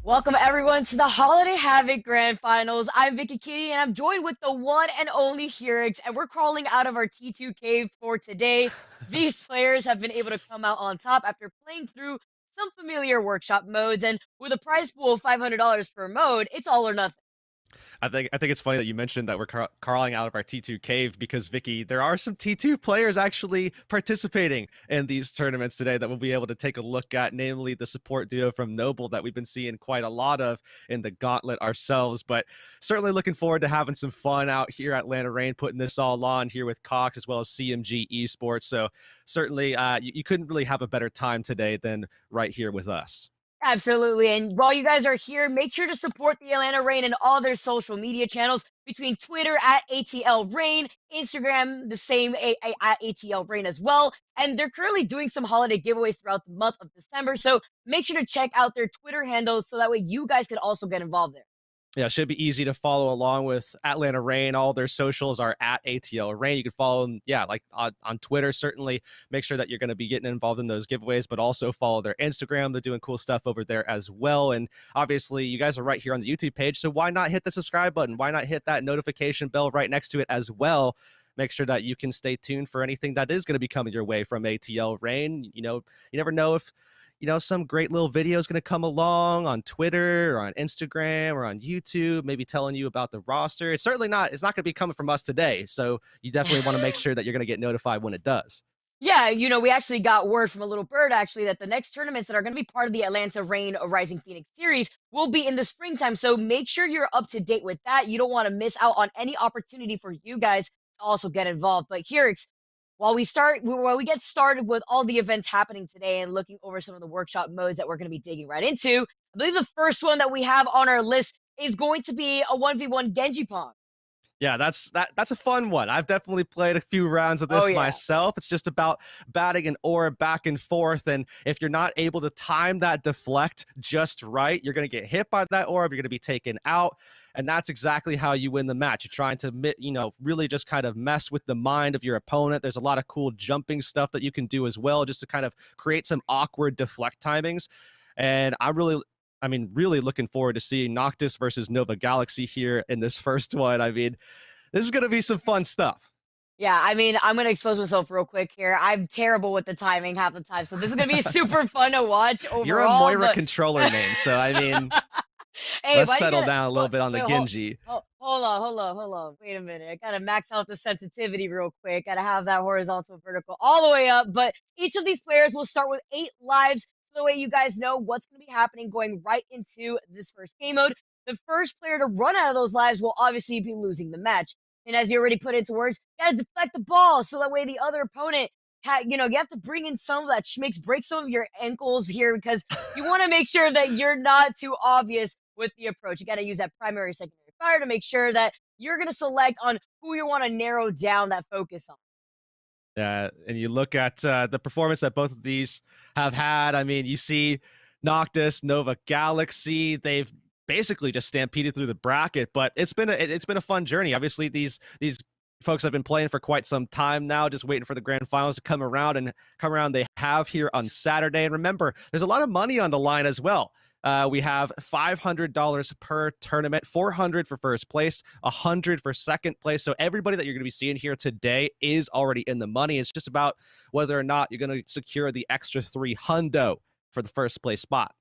Welcome everyone to the Holiday Havoc Grand Finals. I'm Vicky Kitty and I'm joined with the one and only Helix, and we're crawling out of our T2 cave for today. These players have been able to come out on top after playing through some familiar workshop modes, and with a prize pool of $500 per mode, it's all or nothing. I think it's funny that you mentioned that we're crawling out of our T2 cave because Vicky, there are some T2 players actually participating in these tournaments today that we'll be able to take a look at, namely the support duo from Noble that we've been seeing quite a lot of in the gauntlet ourselves. But certainly looking forward to having some fun out here at Atlanta Rain, putting this all on here with Cox as well as CMG Esports. So certainly you couldn't really have a better time today than right here with us. Absolutely. And while you guys are here, make sure to support the Atlanta Rain and all their social media channels between Twitter at ATL Rain, Instagram, the same at ATL Rain as well. And they're currently doing some holiday giveaways throughout the month of December. So make sure to check out their Twitter handles so that way you guys can also get involved there. Yeah, it should be easy to follow along with Atlanta Rain. All their socials are at ATL Rain. You can follow them, yeah, like on Twitter. Certainly make sure that you're going to be getting involved in those giveaways, but also follow their Instagram. They're doing cool stuff over there as well. And obviously, you guys are right here on the YouTube page. So why not hit the subscribe button? Why not hit that notification bell right next to it as well? Make sure that you can stay tuned for anything that is going to be coming your way from ATL Rain. You know, you never know if some great little video is going to come along on Twitter or on Instagram or on YouTube, maybe telling you about the roster. It's not going to be coming from us today. So you definitely want to make sure that you're going to get notified when it does. Yeah, we actually got word from a little bird actually that the next tournaments that are going to be part of the Atlanta Rain Rising Phoenix series will be in the springtime. So make sure you're up to date with that. You don't want to miss out on any opportunity for you guys to also get involved. But here, while we get started with all the events happening today and looking over some of the workshop modes that we're going to be digging right into, I believe the first one that we have on our list is going to be a 1v1 Genji Pong. Yeah, that's a fun one. I've definitely played a few rounds of this Oh yeah. myself. It's just about batting an orb back and forth, and if you're not able to time that deflect just right, you're going to get hit by that orb, you're going to be taken out, and that's exactly how you win the match. You're trying to really just kind of mess with the mind of your opponent. There's a lot of cool jumping stuff that you can do as well, just to kind of create some awkward deflect timings. And really looking forward to seeing Noctis versus NOVAGALAXY here in this first one. I mean, this is going to be some fun stuff. Yeah, I'm gonna expose myself real quick here. I'm terrible with the timing half the time, so this is gonna be super fun to watch overall. You're a Moira but... controller main, so I mean, Hey, let's why you settle gotta down a little bit on the wait, Genji. hold on. Wait a minute. I gotta max out the sensitivity real quick. Gotta have that horizontal vertical all the way up. But each of these players will start with 8 lives, so the way you guys know what's gonna be happening going right into this first game mode. The first player to run out of those lives will obviously be losing the match. And as you already put into words, you gotta deflect the ball so that way the other opponent you have to bring in some of that break some of your ankles here because you want to make sure that you're not too obvious with the approach. You got to use that primary, secondary fire to make sure that you're going to select on who you want to narrow down that focus on. And you look at the performance that both of these have had. I mean, you see Noctis, NOVAGALAXY, they've basically just stampeded through the bracket, but it's been a fun journey. Obviously, these folks have been playing for quite some time now, just waiting for the grand finals to come around, and they have here on Saturday. And remember, there's a lot of money on the line as well. We have $500 per tournament, $400 for first place, $100 for second place. So everybody that you're going to be seeing here today is already in the money. It's just about whether or not you're going to secure the extra $300 for the first place spot.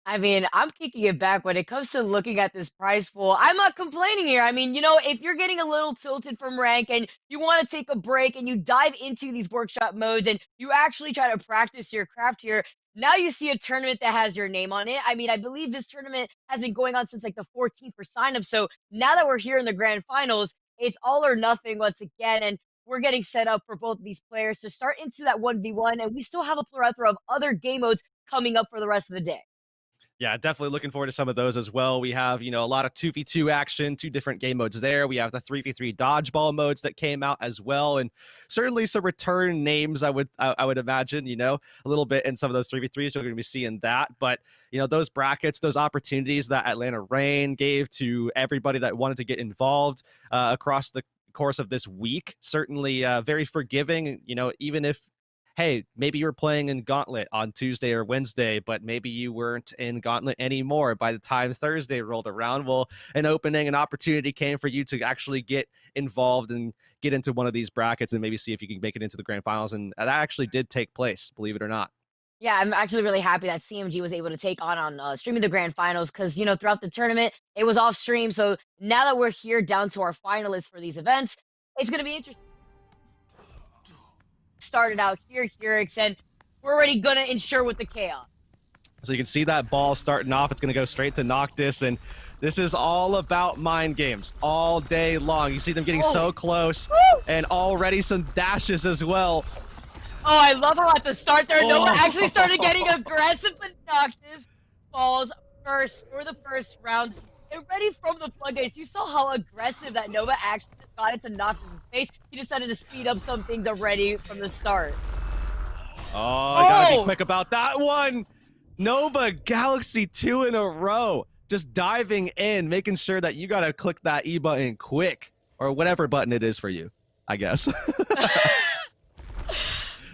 I'm kicking it back when it comes to looking at this prize pool. I'm not complaining here. If you're getting a little tilted from rank and you want to take a break and you dive into these workshop modes and you actually try to practice your craft here, now you see a tournament that has your name on it. I believe this tournament has been going on since like the 14th for signups. So now that we're here in the grand finals, it's all or nothing once again. And we're getting set up for both of these players to start into that 1v1. And we still have a plethora of other game modes coming up for the rest of the day. Yeah, definitely looking forward to some of those as well. We have, a lot of 2v2 action, 2 different game modes there. We have the 3v3 dodgeball modes that came out as well, and certainly some return names I would imagine, a little bit in some of those 3v3s. You're going to be seeing that, but those brackets, those opportunities that Atlanta Rain gave to everybody that wanted to get involved across the course of this week, certainly very forgiving. Even if hey, maybe you were playing in Gauntlet on Tuesday or Wednesday, but maybe you weren't in Gauntlet anymore by the time Thursday rolled around. Well, an opportunity came for you to actually get involved and get into one of these brackets and maybe see if you can make it into the grand finals. And that actually did take place, believe it or not. Yeah, I'm actually really happy that CMG was able to take on streaming the grand finals because, you know, throughout the tournament, it was off stream. So now that we're here down to our finalists for these events, it's going to be interesting. Started out here, and we're already going to ensure with the chaos. So you can see that ball starting off. It's going to go straight to Noctis, and this is all about mind games all day long. You see them getting so close, and already some dashes as well. Oh, I love how at the start there, Nova actually started getting aggressive, but Noctis falls first for the first round. Already from the floodgates, you saw how aggressive that Nova actually just got into Noctis' face. He decided to speed up some things already from the start. Oh, I gotta be quick about that one. NOVAGALAXY 2 in a row. Just diving in, making sure that you gotta click that E button quick, or whatever button it is for you, I guess.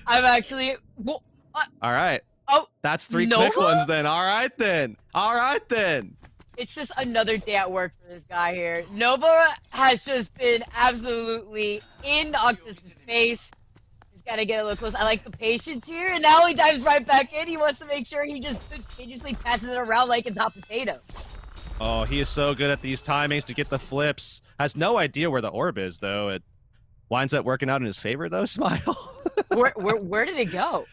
I'm actually... All right. Oh, that's 3 quick ones then. All right then. All right then. It's just another day at work for this guy here. Nova has just been absolutely in Noctis' face. Just gotta get a little close. I like the patience here, and now he dives right back in. He wants to make sure he just continuously passes it around like it's hot potato. Oh, he is so good at these timings to get the flips. Has no idea where the orb is, though. It winds up working out in his favor, though, Smile. Where did it go?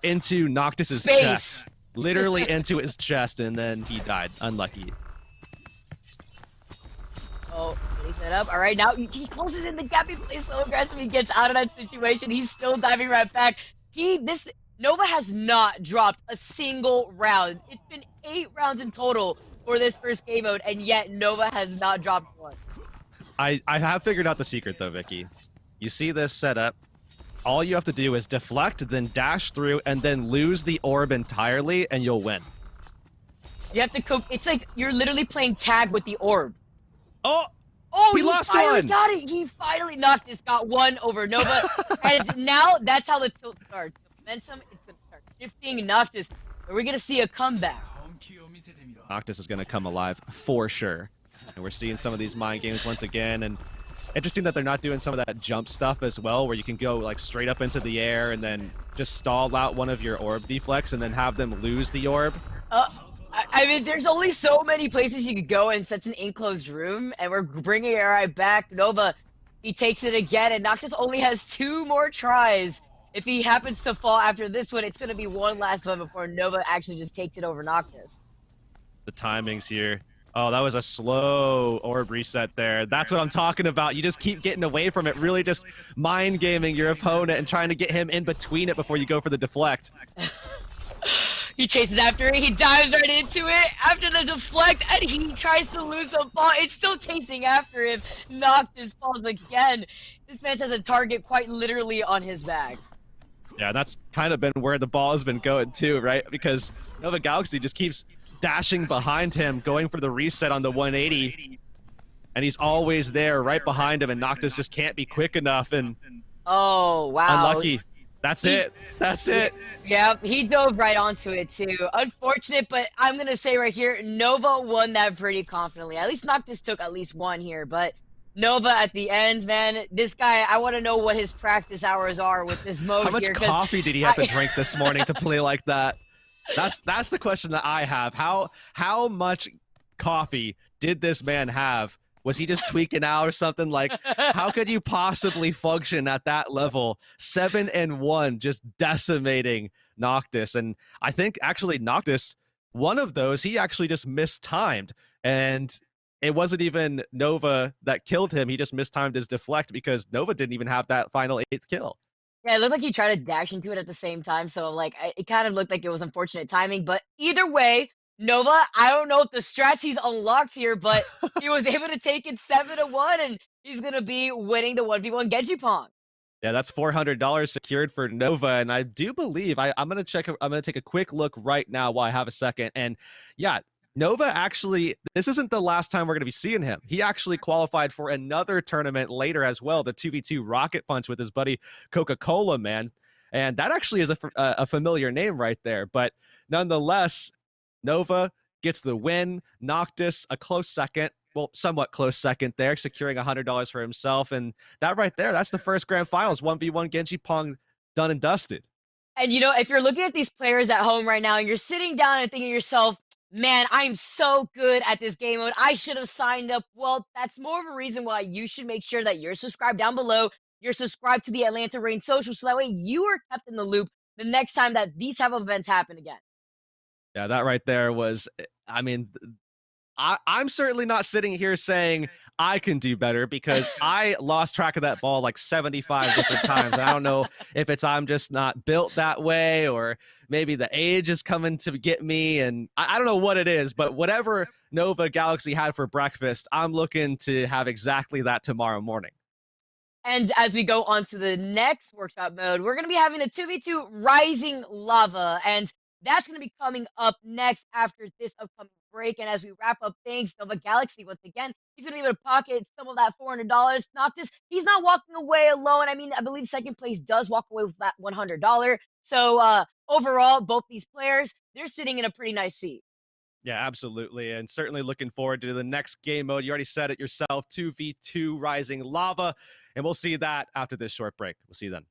Into Noctis' chest. Literally into his chest, and then he died. Unlucky. Oh, he set up. All right, now he closes in the gap. He plays so aggressive. He gets out of that situation. He's still diving right back. Nova has not dropped a single round. It's been 8 rounds in total for this first game mode, and yet Nova has not dropped one. I have figured out the secret, though, Vicky. You see this setup. All you have to do is deflect, then dash through, and then lose the orb entirely, and you'll win. You have to it's like you're literally playing tag with the orb. Oh, he lost one. Got it. He finally got one over Nova, and now that's how the tilt starts. The momentum is going to start shifting. Noctis, are we going to see a comeback? Noctis is going to come alive for sure, and we're seeing some of these mind games once again, and interesting that they're not doing some of that jump stuff as well, where you can go like straight up into the air and then just stall out one of your orb deflects and then have them lose the orb. I mean, there's only so many places you could go in such an enclosed room, and we're bringing it right back. Nova, he takes it again, and Noctis only has 2 more tries. If he happens to fall after this one, it's going to be one last one before Nova actually just takes it over Noctis. The timings here. Oh, that was a slow orb reset there. That's what I'm talking about. You just keep getting away from it, really just mind gaming your opponent and trying to get him in between it before you go for the deflect. He chases after it. He dives right into it after the deflect, and he tries to lose the ball. It's still chasing after him. Noctis falls again. This man has a target quite literally on his back. Yeah, that's kind of been where the ball has been going too, right? Because NOVAGALAXY just keeps dashing behind him, going for the reset on the 180, and he's always there right behind him, and Noctis just can't be quick enough, and oh wow, unlucky. That's it. Yeah, he dove right onto it too. Unfortunate, but I'm gonna say right here, Nova won that pretty confidently. At least Noctis took at least one here, but Nova at the end, man, this guy, I want to know what his practice hours are with this mode. How much coffee did he have to drink this morning to play like that? That's the question that I have. How much coffee did this man have? Was he just tweaking out or something? Like, how could you possibly function at that level? 7-1, just decimating Noctis. And I think actually Noctis, one of those, he actually just mistimed. And it wasn't even Nova that killed him. He just mistimed his deflect because Nova didn't even have that final 8th kill. Yeah, it looked like he tried to dash into it at the same time, so like it kind of looked like it was unfortunate timing. But either way, Nova, I don't know if the strategy's unlocked here, but he was able to take it 7-1, and he's gonna be winning the 1v1 Genji Pong. Yeah, that's $400 secured for Nova, and I do believe I'm gonna check. I'm gonna take a quick look right now while I have a second, and yeah. Nova actually, this isn't the last time we're going to be seeing him. He actually qualified for another tournament later as well, the 2v2 Rocket Punch with his buddy Coca-Cola, man. And that actually is a familiar name right there. But nonetheless, Nova gets the win. Noctis, a close second. Well, somewhat close second there, securing $100 for himself. And that right there, that's the first grand finals, 1v1 Genji Pong done and dusted. And if you're looking at these players at home right now and you're sitting down and thinking to yourself, man, I'm so good at this game mode, I should have signed up. Well, that's more of a reason why you should make sure that you're subscribed down below. You're subscribed to the Atlanta Reign social so that way you are kept in the loop the next time that these type of events happen again. Yeah, that right there was, I mean, I'm certainly not sitting here saying I can do better because I lost track of that ball like 75 different times. I don't know if I'm just not built that way, or maybe the age is coming to get me. And I don't know what it is, but whatever Nova Galaxy had for breakfast, I'm looking to have exactly that tomorrow morning. And as we go on to the next workshop mode, we're going to be having the 2v2 Rising Lava. And that's going to be coming up next after this upcoming break. And as we wrap up things, Nova Galaxy, once again, he's going to be able to pocket some of that $400. Noctis, he's not walking away alone. I mean, I believe second place does walk away with that $100. So overall, both these players, they're sitting in a pretty nice seat. Yeah, absolutely. And certainly looking forward to the next game mode. You already said it yourself, 2v2 Rising Lava. And we'll see that after this short break. We'll see you then.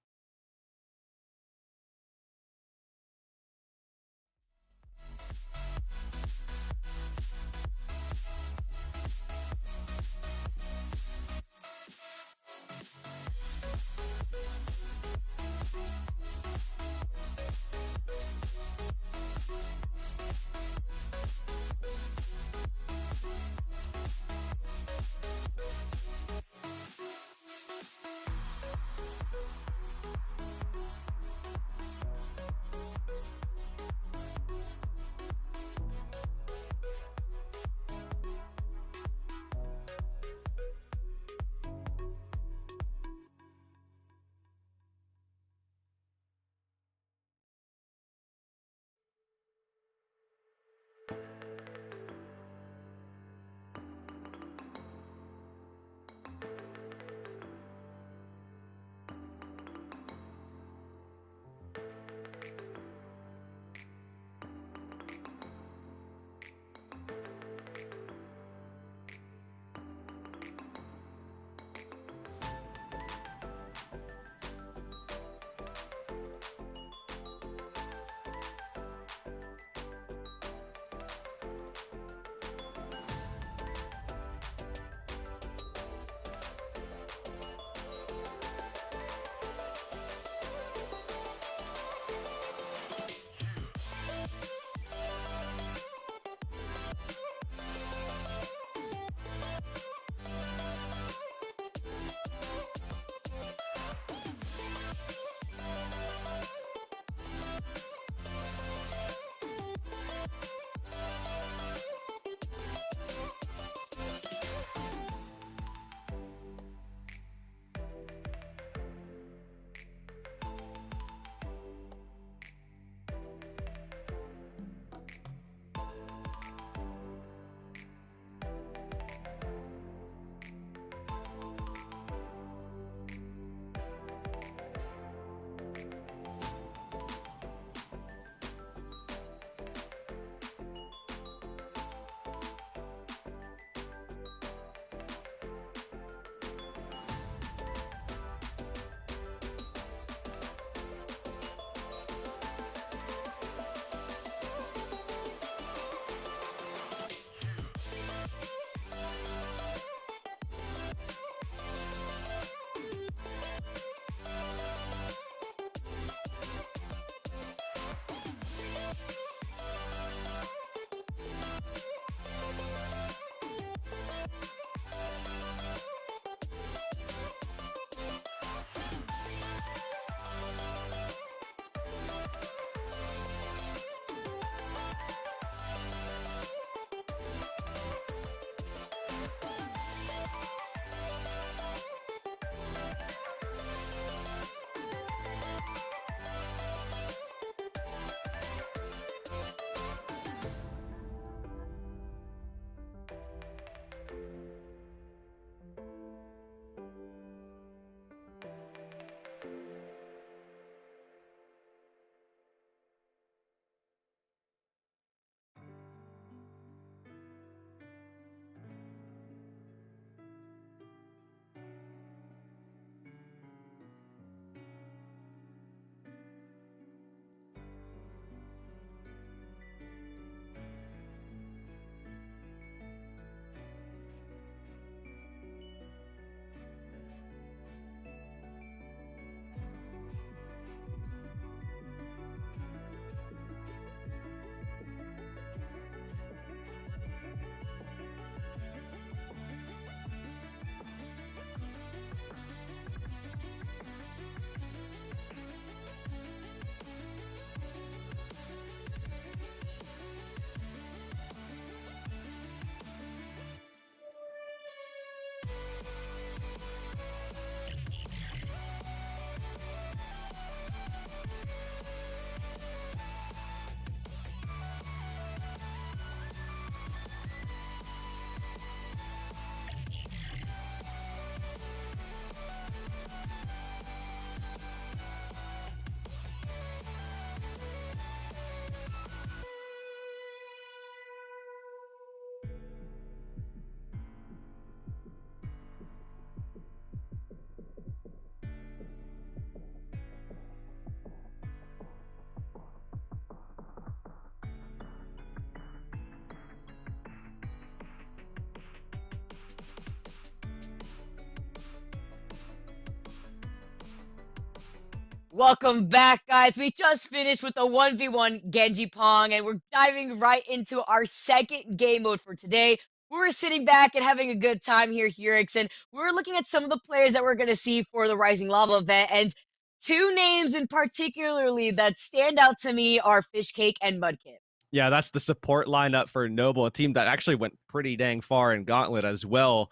Welcome back, guys. We just finished with the 1v1 Genji Pong, and we're diving right into our second game mode for today. We're sitting back and having a good time here, Hurix, and we're looking at some of the players that we're going to see for the Rising Lava event, and two names in particularly that stand out to me are FISHCAKE and Mudkip. Yeah, that's the support lineup for Noble, a team that actually went pretty dang far in Gauntlet as well.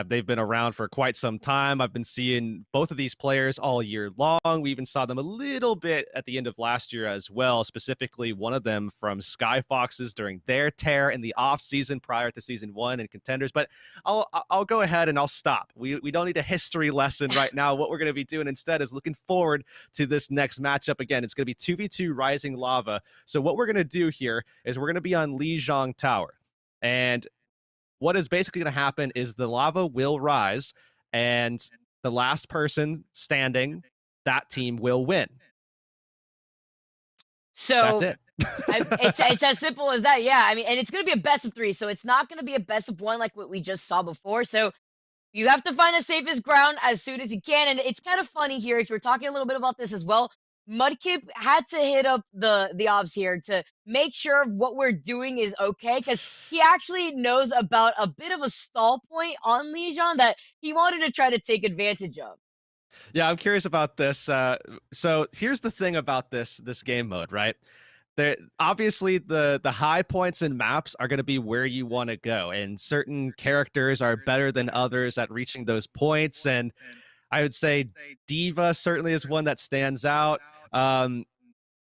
They've been around for quite some time. I've been seeing both of these players all year long. We even saw them a little bit at the end of last year as well, specifically one of them from Sky Foxes during their tear in the off season prior to season 1 in Contenders. But I'll go ahead and I'll stop. We don't need a history lesson right now. What we're going to be doing instead is looking forward to this next matchup. Again, it's going to be 2v2 Rising Lava. So what we're going to do here is we're going to be on Lijiang Tower. And what is basically going to happen is the lava will rise, and the last person standing, that team will win. So that's it. it's as simple as that. Yeah, I mean, and it's going to be a best of 3, so it's not going to be a best of 1 like what we just saw before. So you have to find the safest ground as soon as you can, and it's kind of funny here. If we're talking a little bit about this as well, Mudkip had to hit up the obs here to make sure what we're doing is okay, because he actually knows about a bit of a stall point on Lijiang that he wanted to try to take advantage of. Yeah, I'm curious about this. So here's the thing about this game mode, right? There obviously the high points in maps are going to be where you want to go, and certain characters are better than others at reaching those points. And I would say Diva certainly is one that stands out.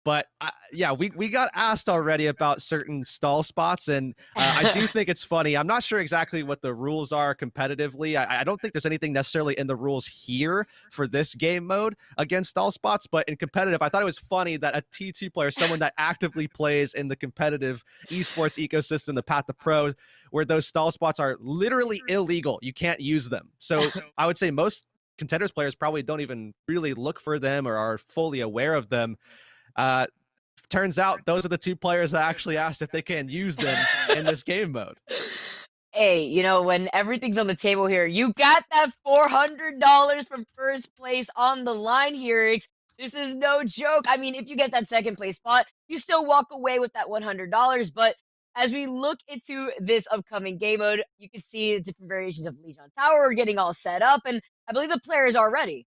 But yeah, we got asked already about certain stall spots, and I do think it's funny. I'm not sure exactly what the rules are competitively. I don't think there's anything necessarily in the rules here for this game mode against stall spots, but in competitive, I thought it was funny that a T2 player, someone that actively plays in the competitive esports ecosystem, the Path to Pro, where those stall spots are literally illegal. You can't use them. So I would say most Contenders players probably don't even really look for them or are fully aware of them. Turns out those are the two players that actually asked if they can use them in this game mode. Hey, you know, when everything's on the table here, you got that $400 from first place on the line here. This is no joke. I mean, if you get that second place spot, you still walk away with that $100. But as we look into this upcoming game mode, you can see the different variations of Lijiang Tower getting all set up, and I believe the players are ready.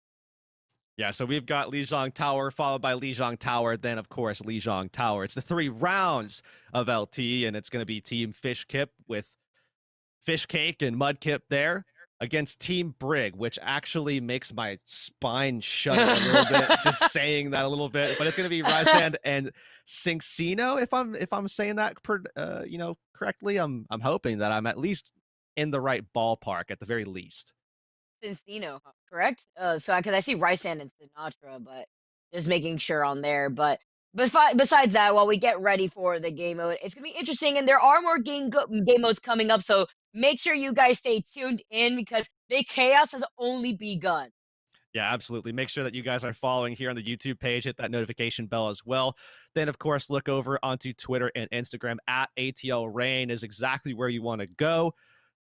Yeah, so we've got Lijiang Tower, followed by Lijiang Tower, then, of course, Lijiang Tower. It's the 3 rounds of LT, and it's going to be Team FISHCAKE with FISHCAKE and Mudkip there against Team Brig, which actually makes my spine shudder a little bit, just saying that a little bit. But it's going to be RHYSAND and CINCCINO, if I'm saying that correctly. I'm hoping that I'm at least in the right ballpark at the very least. CINCCINO, correct? So because I see RHYSAND and Sinatra, but just making sure on there. But besides that, while we get ready for the game mode, it's gonna be interesting, and there are more game modes coming up. So make sure you guys stay tuned in because the chaos has only begun. Yeah, absolutely. Make sure that you guys are following here on the YouTube page. Hit that notification bell as well. Then, of course, look over onto Twitter and Instagram at ATL Rain is exactly where you want to go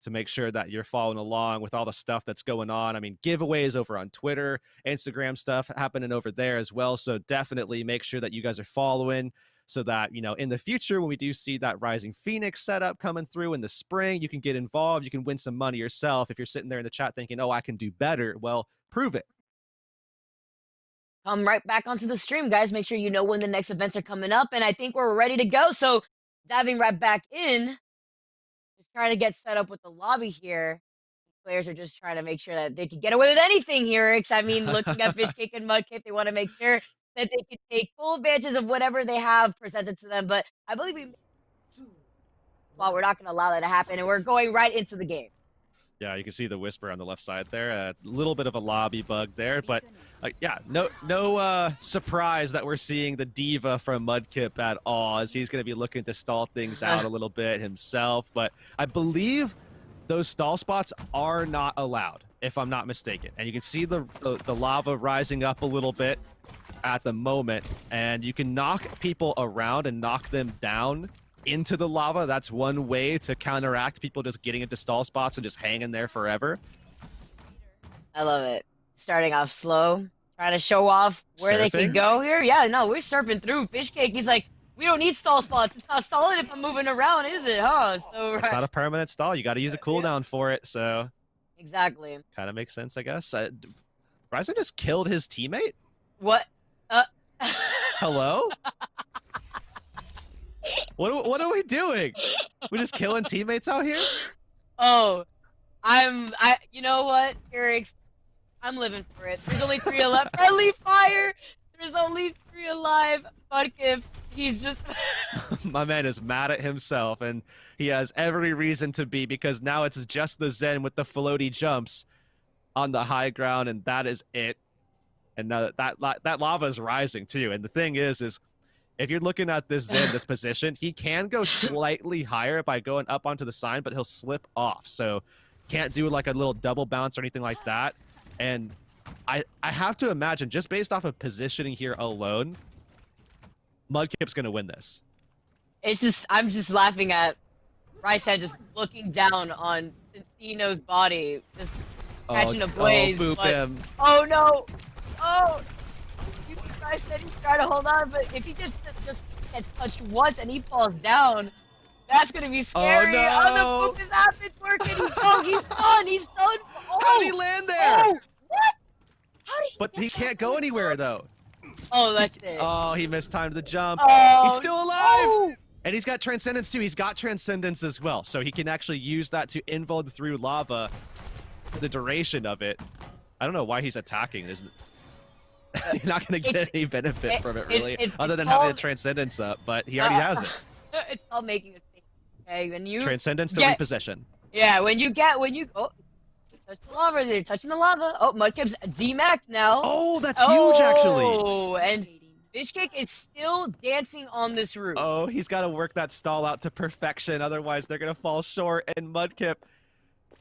to make sure that you're following along with all the stuff that's going on. I mean, giveaways over on Twitter, Instagram stuff happening over there as well. So definitely make sure that you guys are following so that, in the future, when we do see that Rising Phoenix setup coming through in the spring, you can get involved. You can win some money yourself. If you're sitting there in the chat thinking, oh, I can do better, well, prove it. Come right back onto the stream, guys. Make sure you know when the next events are coming up. And I think we're ready to go. So diving right back in, just trying to get set up with the lobby here. Players are just trying to make sure that they can get away with anything here. I mean, looking at FISHCAKE and Mudkip, they want to make sure that they can take full advantage of whatever they have presented to them. But I believe we're not going to allow that to happen, and we're going right into the game. Yeah, you can see the Whisper on the left side there. A little bit of a lobby bug there, but yeah, no surprise that we're seeing the Diva from Mudkip at all, as he's going to be looking to stall things out a little bit himself. But I believe those stall spots are not allowed, if I'm not mistaken. And you can see the lava rising up a little bit at the moment, and you can knock people around and knock them down into the lava. That's one way to counteract people just getting into stall spots and just hanging there forever. I love it. Starting off slow, trying to show off where they can Surfing? go here. Yeah, no, we're surfing through. FISHCAKE, he's like, we don't need stall spots. It's not stalling if I'm moving around, is it? Huh? So It's not a permanent stall. You got to use a cooldown for it. So exactly. kind of makes sense, I guess. RHYSAND just killed his teammate? What? Hello? What are we doing? We just killing teammates out here? Oh, you know what, Eric's, I'm living for it. There's only 3 alive. Friendly fire! There's only 3 alive. Mudkip, he's just... My man is mad at himself, and he has every reason to be, because now it's just the Zen with the floaty jumps on the high ground, and that is it. And now that lava is rising too. And the thing is if you're looking at this Zen, this position, he can go slightly higher by going up onto the sign, but he'll slip off. So can't do like a little double bounce or anything like that. And I have to imagine, just based off of positioning here alone, Mudkip's gonna win this. It's just, I'm just laughing at RHYSAND just looking down on CINCCINO's body, just catching a blaze. Oh, boop him. Oh no! Oh! RHYSAND, he's trying to hold on, but if he just gets touched once and he falls down, that's gonna be scary. Oh, no. Oh, the boop is up, it's working. He's done. He's done. Oh! How did he land there? Oh, what? How did he? But he can't go anywhere though. Oh, that's it. Oh, he mistimed the jump. Oh, He's still alive! Oh. And he's got Transcendence too. He's got Transcendence as well. So he can actually use that to involve through lava for the duration of it. I don't know why he's attacking. You're not going to get any benefit from it, really, other than having a Transcendence up, but he already has it. It's called making a statement. Okay, when you Transcendence to reposition. Yeah, when you oh, touch the lava, they're touching the lava. Oh, Mudkip's D-Max now. Oh, that's huge, actually. Oh, and FISHCAKE is still dancing on this roof. Oh, he's got to work that stall out to perfection, otherwise they're going to fall short, and Mudkip,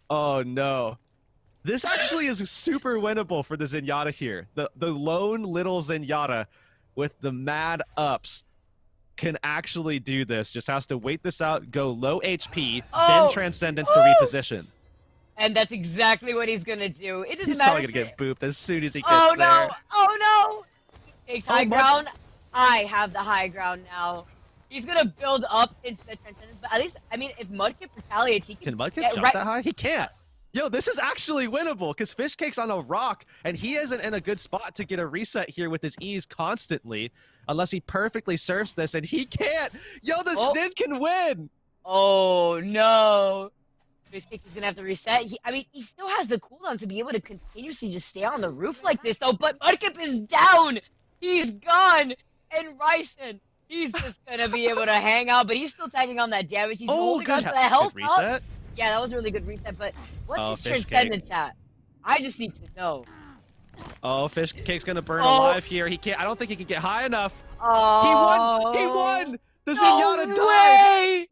oh no. This actually is super winnable for the Zenyatta here. The lone little Zenyatta with the mad ups can actually do this. Just has to wait this out, go low HP, then Transcendence to reposition. And that's exactly what he's gonna do. It doesn't He's matter. Probably gonna get booped as soon as he gets there. No! Oh no! Takes high ground. I have the high ground now. He's gonna build up into the Transcendence, but at least, I mean, if Mudkip retaliates, he can Mudkip jump that high? He can't. Yo, this is actually winnable because FISHCAKE's on a rock and he isn't in a good spot to get a reset here with his E's constantly unless he perfectly surfs this, and he can't. Yo, the Zen can win. Oh no. FISHCAKE is gonna have to reset. I mean, he still has the cooldown to be able to continuously just stay on the roof like this though, but Mudkip is down. He's gone. And RHYSAND, he's just gonna be able to hang out, but he's still tagging on that damage. He's holding on to the health up. Yeah, that was a really good reset, but what's his Transcendence at? I just need to know. Oh, FISHCAKE's gonna burn alive here. He can't. I don't think he can get high enough. Oh, he won! He won! The Zenyatta died!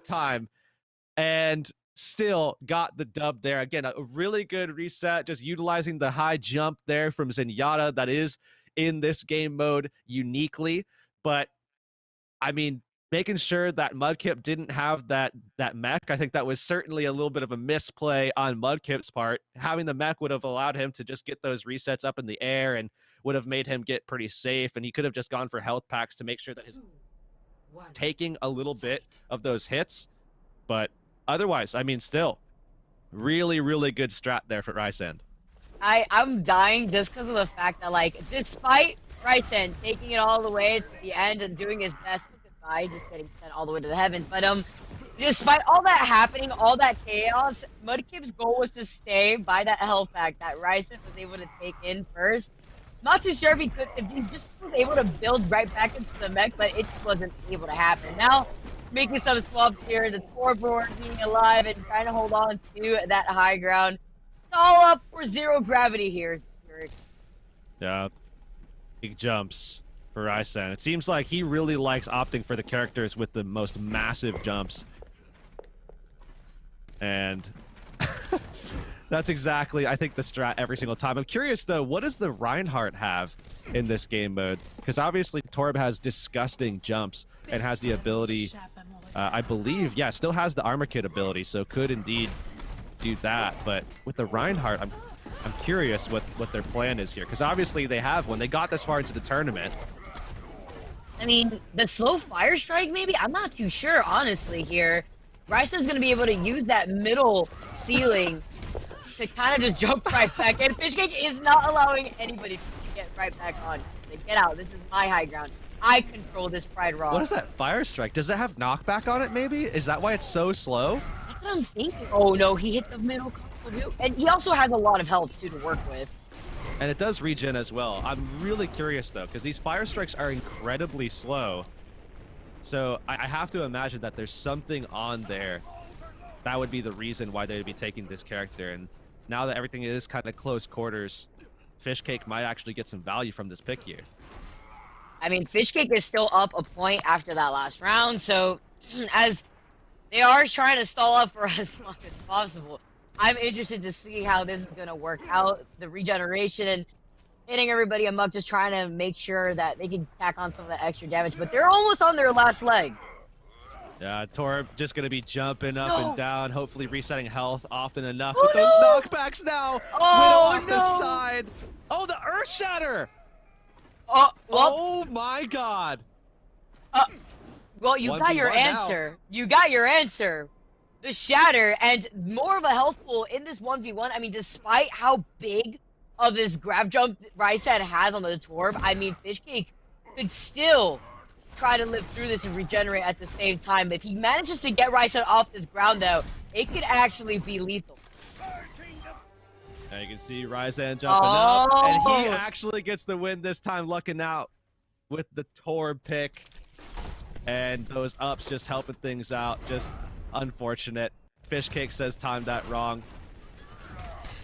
Time, and still got the dub there. Again, a really good reset, just utilizing the high jump there from Zenyatta that is in this game mode uniquely. But I mean, making sure that Mudkip didn't have that mech, I think that was certainly a little bit of a misplay on Mudkip's part. Having the mech would have allowed him to just get those resets up in the air and would have made him get pretty safe, and he could have just gone for health packs to make sure that his taking a little bit of those hits. But otherwise, I mean, still really, really good strat there for RHYSAND. I'm dying just because of the fact that, like, despite RHYSAND taking it all the way to the end and doing his best, goodbye, just getting sent all the way to the heavens, but despite all that happening, all that chaos, Mudkip's goal was to stay by that health pack that RHYSAND was able to take in first. Not too sure if he just was able to build right back into the mech, but it wasn't able to happen. Now, making some swaps here, the scoreboard being alive and trying to hold on to that high ground. It's all up for zero gravity here. Yeah, big jumps for RHYSAND. It seems like he really likes opting for the characters with the most massive jumps. And that's exactly, I think, the strat every single time. I'm curious, though, what does the Reinhardt have in this game mode? Because obviously Torb has disgusting jumps and has the ability, I believe, yeah, still has the armor kit ability, so could indeed do that. But with the Reinhardt, I'm curious what their plan is here, because obviously they have one. They got this far into the tournament. I mean, the slow fire strike, maybe? I'm not too sure, honestly, here. RHYSAND's gonna be able to use that middle ceiling to kind of just jump right back in. FISHCAKE is not allowing anybody to get right back on. Like, get out. This is my high ground. I control this Pride Rock. What is that fire strike? Does it have knockback on it, maybe? Is that why it's so slow? That's what I'm thinking. Oh, no, he hit the middle combo. And he also has a lot of health, too, to work with. And it does regen as well. I'm really curious, though, because these fire strikes are incredibly slow. So I have to imagine that there's something on there. That would be the reason why they would be taking this character. And now that everything is kind of close quarters, FISHCAKE might actually get some value from this pick here. I mean, FISHCAKE is still up a point after that last round. So as they are trying to stall up for as long as possible, I'm interested to see how this is going to work out. The regeneration and hitting everybody amok, just trying to make sure that they can tack on some of the extra damage. But they're almost on their last leg. Yeah, Torb just going to be jumping up and down, hopefully resetting health often enough. With those knockbacks now. Oh, Widow off the side. Oh, the Earth Shatter. Oh, my God. Well, you got your answer. Now. You got your answer. The Shatter, and more of a health pool in this 1v1. I mean, despite how big of this grab jump RHYSAND has on the Torb, I mean, FISHCAKE could still try to live through this and regenerate at the same time. If he manages to get RHYSAND off this ground, though, it could actually be lethal. Now you can see RHYSAND jumping up, and he actually gets the win this time, lucking out with the Torb pick. And those ups just helping things out. Just unfortunate. FISHCAKE says timed that wrong.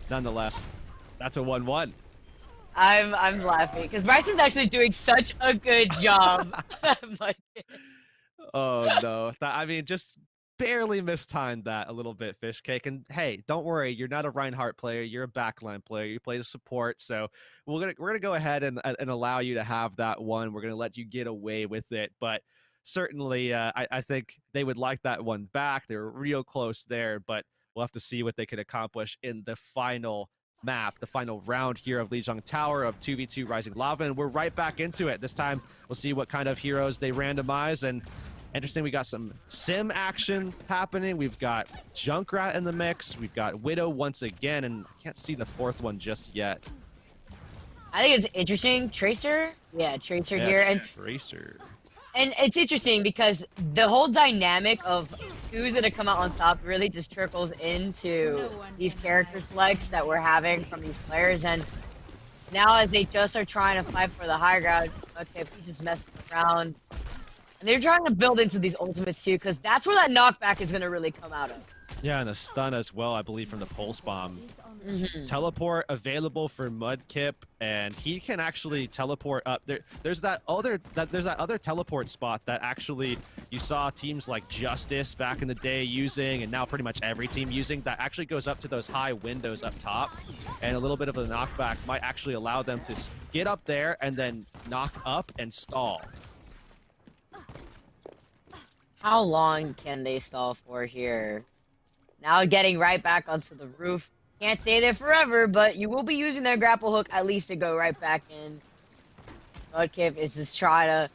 Nonetheless, that's a 1-1. I'm laughing because RHYSAND's actually doing such a good job. Oh no! I mean, just barely mistimed that a little bit, FISHCAKE. And hey, don't worry, you're not a Reinhardt player. You're a backline player. You play the support, so we're gonna go ahead and allow you to have that one. We're gonna let you get away with it, but certainly, I think they would like that one back. They were real close there, but we'll have to see what they can accomplish in the final map, the final round here of Lijiang Tower of 2v2 Rising Lava, and we're right back into it. This time, we'll see what kind of heroes they randomize, and interesting, we got some sim action happening. We've got Junkrat in the mix. We've got Widow once again, and I can't see the fourth one just yet. I think it's interesting. Tracer? Yeah, Tracer here. And Tracer. And it's interesting because the whole dynamic of who's going to come out on top really just trickles into these character selects that we're having from these players. And now as they just are trying to fight for the high ground, okay, he's just messing around. And they're trying to build into these ultimates too, because that's where that knockback is going to really come out of. Yeah, and a stun as well, I believe, from the pulse bomb. Teleport available for Mudkip, and he can actually teleport up. There's that other teleport spot that actually you saw teams like Justice back in the day using, and now pretty much every team using. That actually goes up to those high windows up top, and a little bit of a knockback might actually allow them to get up there and then knock up and stall. How long can they stall for here? Now getting right back onto the roof. Can't stay there forever, but you will be using their grapple hook at least to go right back in. Mudkip is just trying to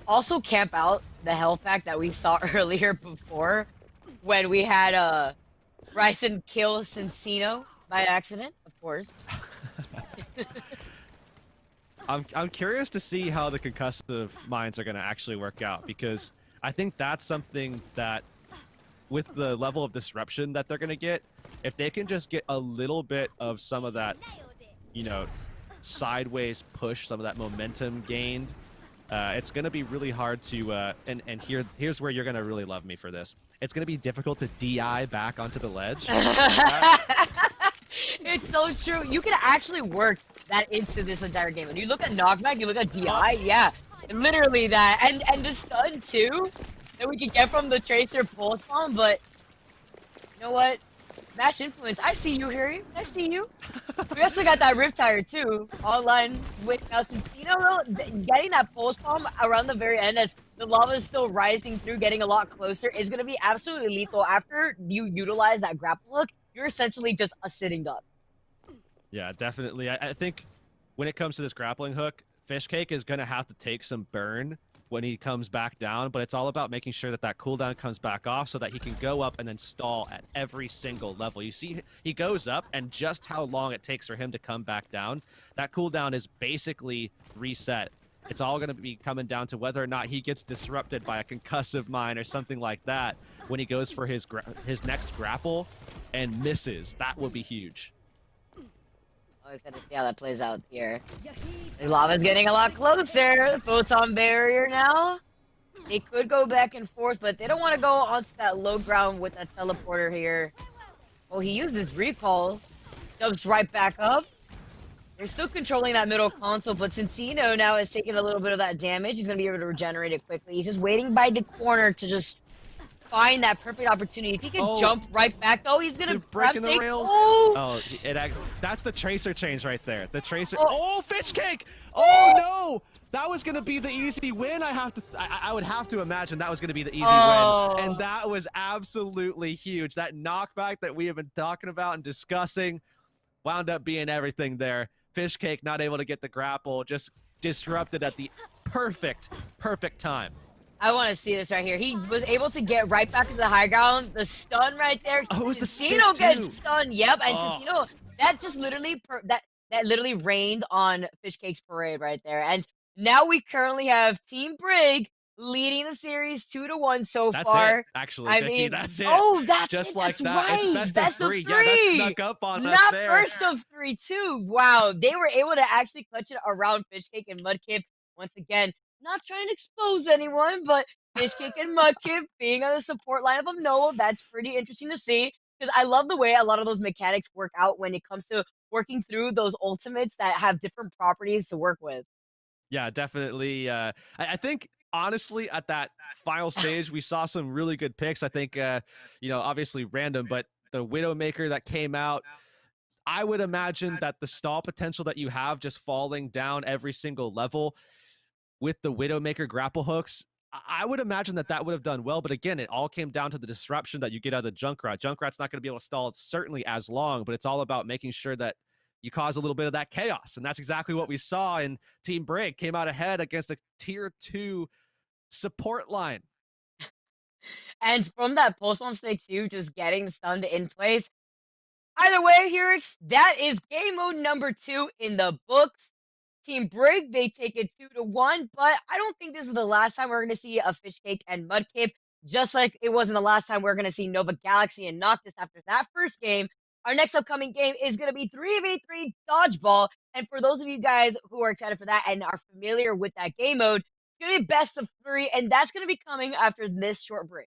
also camp out the health pack that we saw earlier before when we had RHYSAND kill CINCCINO by accident, of course. I'm curious to see how the concussive mines are going to actually work out, because I think that's something that, with the level of disruption that they're going to get, if they can just get a little bit of some of that, you know, sideways push, some of that momentum gained, it's going to be really hard to, and here's where you're going to really love me for this. It's going to be difficult to DI back onto the ledge. It's so true. You can actually work that into this entire game. When you look at knockback, you look at DI, yeah, literally that. And the stun too, that we can get from the Tracer pulse bomb, but you know what? Smash Influence. I see you, Harry. I see you. We also got that Riptire too. Online with now CINCCINO, getting that pulse bomb around the very end as the lava is still rising through, getting a lot closer, is going to be absolutely lethal. After you utilize that grapple hook, you're essentially just a sitting duck. Yeah, definitely. I think when it comes to this grappling hook, FISHCAKE is going to have to take some burn when he comes back down, but it's all about making sure that that cooldown comes back off so that he can go up and then stall at every single level. You see, he goes up, and just how long it takes for him to come back down, that cooldown is basically reset. It's all going to be coming down to whether or not he gets disrupted by a concussive mine or something like that when he goes for his next grapple and misses. That will be huge. Oh, we're gonna see how that plays out here. The lava's getting a lot closer. The photon barrier now. They could go back and forth, but they don't want to go onto that low ground with that teleporter here. Oh, he used his recall. Jumps right back up. They're still controlling that middle console, but CINCCINO now is taking a little bit of that damage. He's going to be able to regenerate it quickly. He's just waiting by the corner to just find that perfect opportunity. If he can jump right back, though, he's going to break the rails. Oh, that's the tracer change right there. The tracer. Oh, FISHCAKE! Oh no! That was gonna be the easy win. I would have to imagine that was gonna be the easy win, and that was absolutely huge. That knockback that we have been talking about and discussing wound up being everything there. FISHCAKE not able to get the grapple, just disrupted at the perfect time. I want to see this right here. He was able to get right back to the high ground. The stun right there. Oh, it was the CINCCINO gets stunned. Yep, and CINCCINO, that just literally that literally rained on FISHCAKE's parade right there. And now we currently have Team Brig leading the series 2-1 so far. That's it, actually. I mean, that's it. Oh, that's just it. like That's that. right. It's best of three. Yeah, that snuck up on us there. Not first of three, too. Wow, they were able to actually clutch it around FISHCAKE and Mudkip once again. Not trying to expose anyone, but FISHCAKE and Mudkip being on the support lineup of Noah, that's pretty interesting to see. Because I love the way a lot of those mechanics work out when it comes to working through those ultimates that have different properties to work with. Yeah, definitely. I think, honestly, at that final stage, we saw some really good picks. I think, obviously random, but the Widowmaker that came out, I would imagine that the stall potential that you have just falling down every single level with the Widowmaker grapple hooks, I would imagine that would have done well. But again, it all came down to the disruption that you get out of the Junkrat. Junkrat's not going to be able to stall it certainly as long, but it's all about making sure that you cause a little bit of that chaos. And that's exactly what we saw. And Team Brig came out ahead against a tier 2 support line. And from that pulse bomb stake too, just getting stunned in place. Either way, Herix, that is game mode number 2 in the books. Team Brig, they take it 2-1, but I don't think this is the last time we're going to see a FISHCAKE and Mudkip, just like it wasn't the last time we're going to see NOVAGALAXY and Noctis after that first game. Our next upcoming game is going to be 3v3 Dodgeball, and for those of you guys who are excited for that and are familiar with that game mode, it's going to be best of 3, and that's going to be coming after this short break.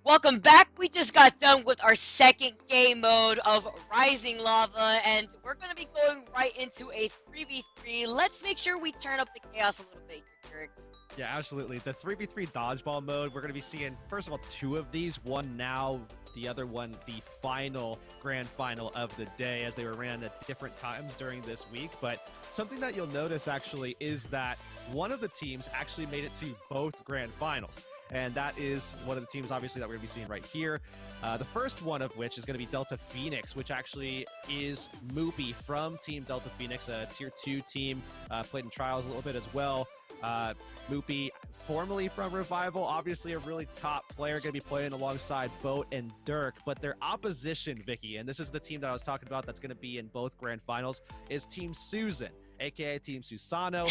Welcome back. We just got done with our second game mode of Rising Lava, and we're going to be going right into a 3v3. Let's make sure we turn up the chaos a little bit, Eric. Yeah, absolutely. The 3v3 dodgeball mode, we're going to be seeing, first of all, 2 of these. One now, the other one, the final grand final of the day, as they were ran at different times during this week. But something that you'll notice, actually, is that one of the teams actually made it to both grand finals. And that is one of the teams, obviously, that we're going to be seeing right here. The first one of which is going to be Delta Phoenix, which actually is Moopy from Team Delta Phoenix, a Tier 2 team, played in Trials a little bit as well. Moopy, formerly from Revival, obviously a really top player, going to be playing alongside Boat and Dirk. But their opposition, Vicky, and this is the team that I was talking about that's going to be in both grand finals, is Team Susan, aka Team Susano,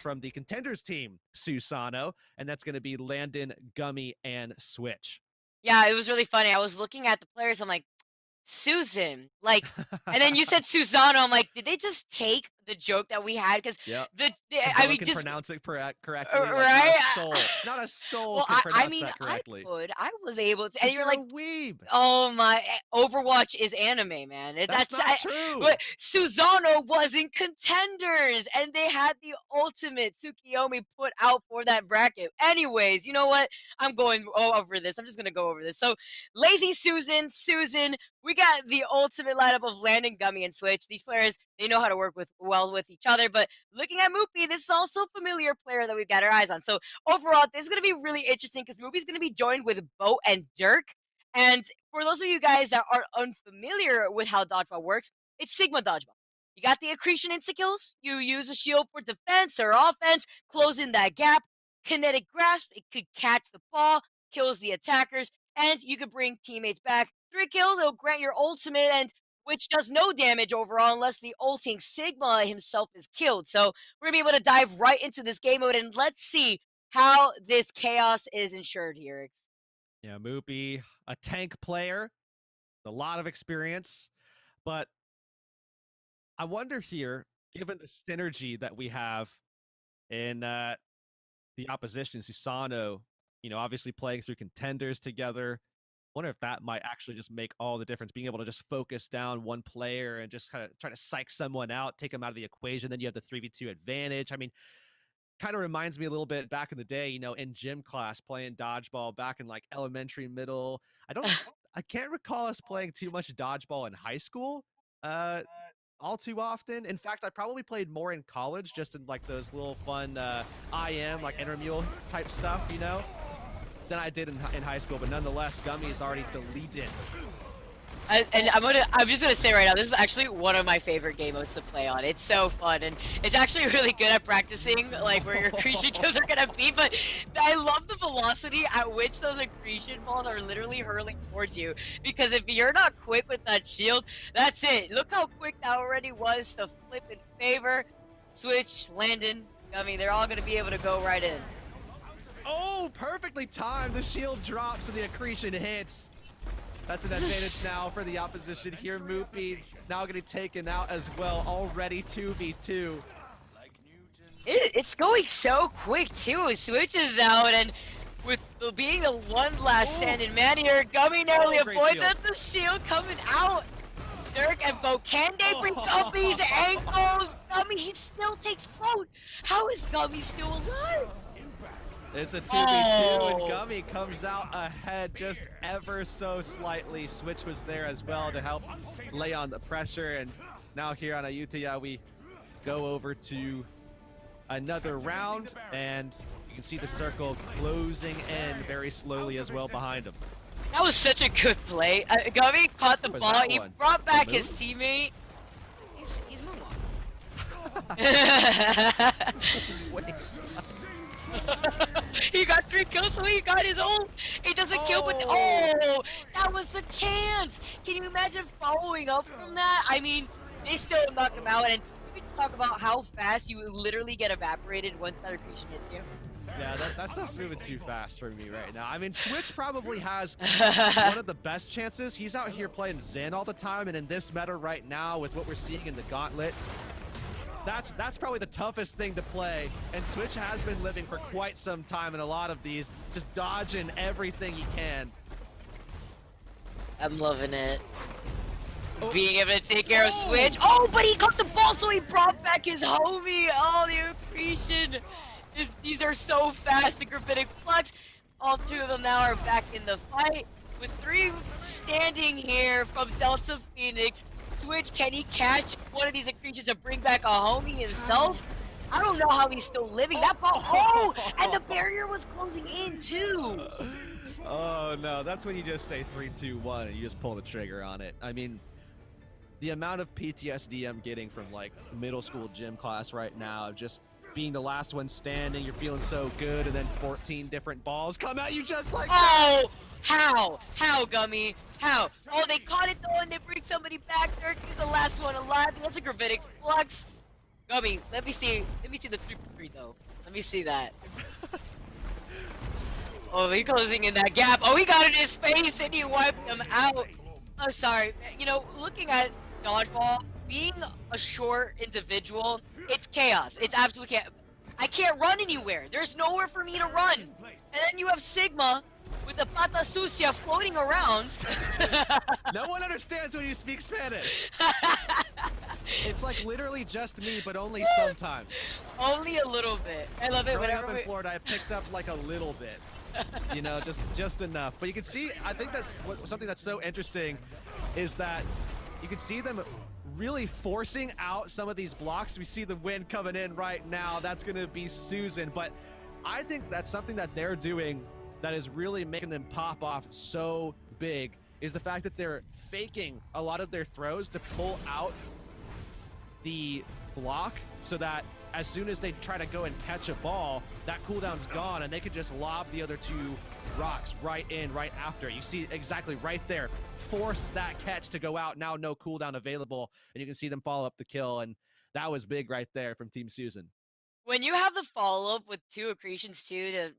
from the contenders team Susano, and that's going to be Landon, Gummy, and Switch. Yeah, it was really funny. I was looking at the players. I'm like, Susan, like, and then you said Susano. I'm like, did they just take the joke that we had? Because yep. I mean, can just pronounce it correctly, right? Not a soul. Well, can pronounce I mean, that correctly. I was able to, and you're like, a weeb. Oh my! Overwatch is anime, man. That's not true. But Susano wasn't contenders, and they had the ultimate Tsukiyomi put out for that bracket. Anyways, you know what? I'm going over this. I'm just gonna go over this. So, Lazy Susan, we got the ultimate lineup of Landon, Gummy, and Switch. These players, they know how to work well with each other. But looking at Moopy, this is also a familiar player that we've got our eyes on. So overall, this is gonna be really interesting because Moopy's gonna be joined with Bo and Dirk. And for those of you guys that are unfamiliar with how dodgeball works, it's Sigma dodgeball. You got the accretion insta-kills. You use a shield for defense or offense, closing that gap. Kinetic grasp, it could catch the ball, kills the attackers, and you could bring teammates back. 3 kills, it'll grant your ultimate, and which does no damage overall unless the ulting Sigma himself is killed. So we're going to be able to dive right into this game mode, and let's see how this chaos is ensured here. Yeah, Moopy, a tank player, a lot of experience, but I wonder here, given the synergy that we have in the opposition, Susano, obviously playing through contenders together, wonder if that might actually just make all the difference, being able to just focus down one player and just kind of try to psych someone out, take them out of the equation, then you have the 3v2 advantage. I mean, kind of reminds me a little bit back in the day, in gym class playing dodgeball back in like elementary, middle. I can't recall us playing too much dodgeball in high school all too often. In fact, I probably played more in college, just in like those little fun IM, like intramural type stuff, than I did in high school. But nonetheless, Gummy is already deleted. I'm just gonna say right now, this is actually one of my favorite game modes to play on. It's so fun, and it's actually really good at practicing, like where your accretion kills are gonna be. But I love the velocity at which those accretion balls are literally hurling towards you. Because if you're not quick with that shield, that's it. Look how quick that already was to flip in favor. Switch, Landon, Gummy, they're all gonna be able to go right in. Oh, perfectly timed. The shield drops and the accretion hits. That's an advantage now for the opposition here. Moopy now getting taken out as well, already 2v2. It's going so quick too. It switches out, and with being the one last standing man here, Gummy narrowly avoids it. The shield coming out. Dirk and Bo, can they bring Gummy's ankles? Gummy, he still takes Boat. How is Gummy still alive? It's a 2v2, and Gummy comes out ahead just ever so slightly. Switch was there as well to help lay on the pressure, and now here on Ayutthaya, we go over to another round, and you can see the circle closing in very slowly as well behind him. That was such a good play. Gummy caught the ball, he brought back his teammate. He's moonwalking. He got 3 kills, so he got his own. He doesn't kill, but that was the chance. Can you imagine following up from that? I mean, they still knocked him out, and we just talk about how fast you literally get evaporated once that accretion hits you. Yeah, that stuff's moving too fast for me right now. I mean, Switch probably has one of the best chances. He's out here playing Zen all the time, and in this meta right now, with what we're seeing in the Gauntlet, that's probably the toughest thing to play, and Switch has been living for quite some time in a lot of these, just dodging everything he can. I'm loving it. Being able to take care of Switch. Oh, but he got the ball, so he brought back his homie. Oh, the accretion. These are so fast. The Gravitic Flux. All two of them now are back in the fight. With 3 standing here from Delta Phoenix. Switch, can he catch one of these accretions to bring back a homie himself? I don't know how he's still living. That ball. Oh, and the barrier was closing in too. Oh no, that's when you just say 3, 2, 1 and you just pull the trigger on it. I mean, the amount of PTSD I'm getting from like middle school gym class right now, just being the last one standing, you're feeling so good, and then 14 different balls come at you just like that. Oh, how? How, Gummy? How? Oh, they caught it though, and they bring somebody back. Dirk is the last one alive. That's a Gravitic Flux. Gummy, let me see the 3-3 though. Let me see that. Oh, he's closing in that gap. Oh, he got it in his face, and he wiped him out. Oh, sorry. You know, looking at Dodgeball, being a short individual, it's chaos. It's absolute chaos. I can't run anywhere. There's nowhere for me to run. And then you have Sigma with the pata sucia floating around. No one understands when you speak Spanish. It's like literally just me, but only sometimes. Only a little bit. I love it. Growing up in Florida, I picked up like a little bit. You know, just enough. But you can see, I think that's something that's so interesting is that you can see them really forcing out some of these blocks. We see the wind coming in right now. That's going to be Susan. But I think that's something that they're doing that is really making them pop off so big is the fact that they're faking a lot of their throws to pull out the block so that as soon as they try to go and catch a ball, that cooldown's gone and they can just lob the other 2 rocks right in, right after. You see exactly right there. Force that catch to go out. Now no cooldown available, and you can see them follow up the kill, and that was big right there from Team Susan. When you have the follow-up with 2 accretions too to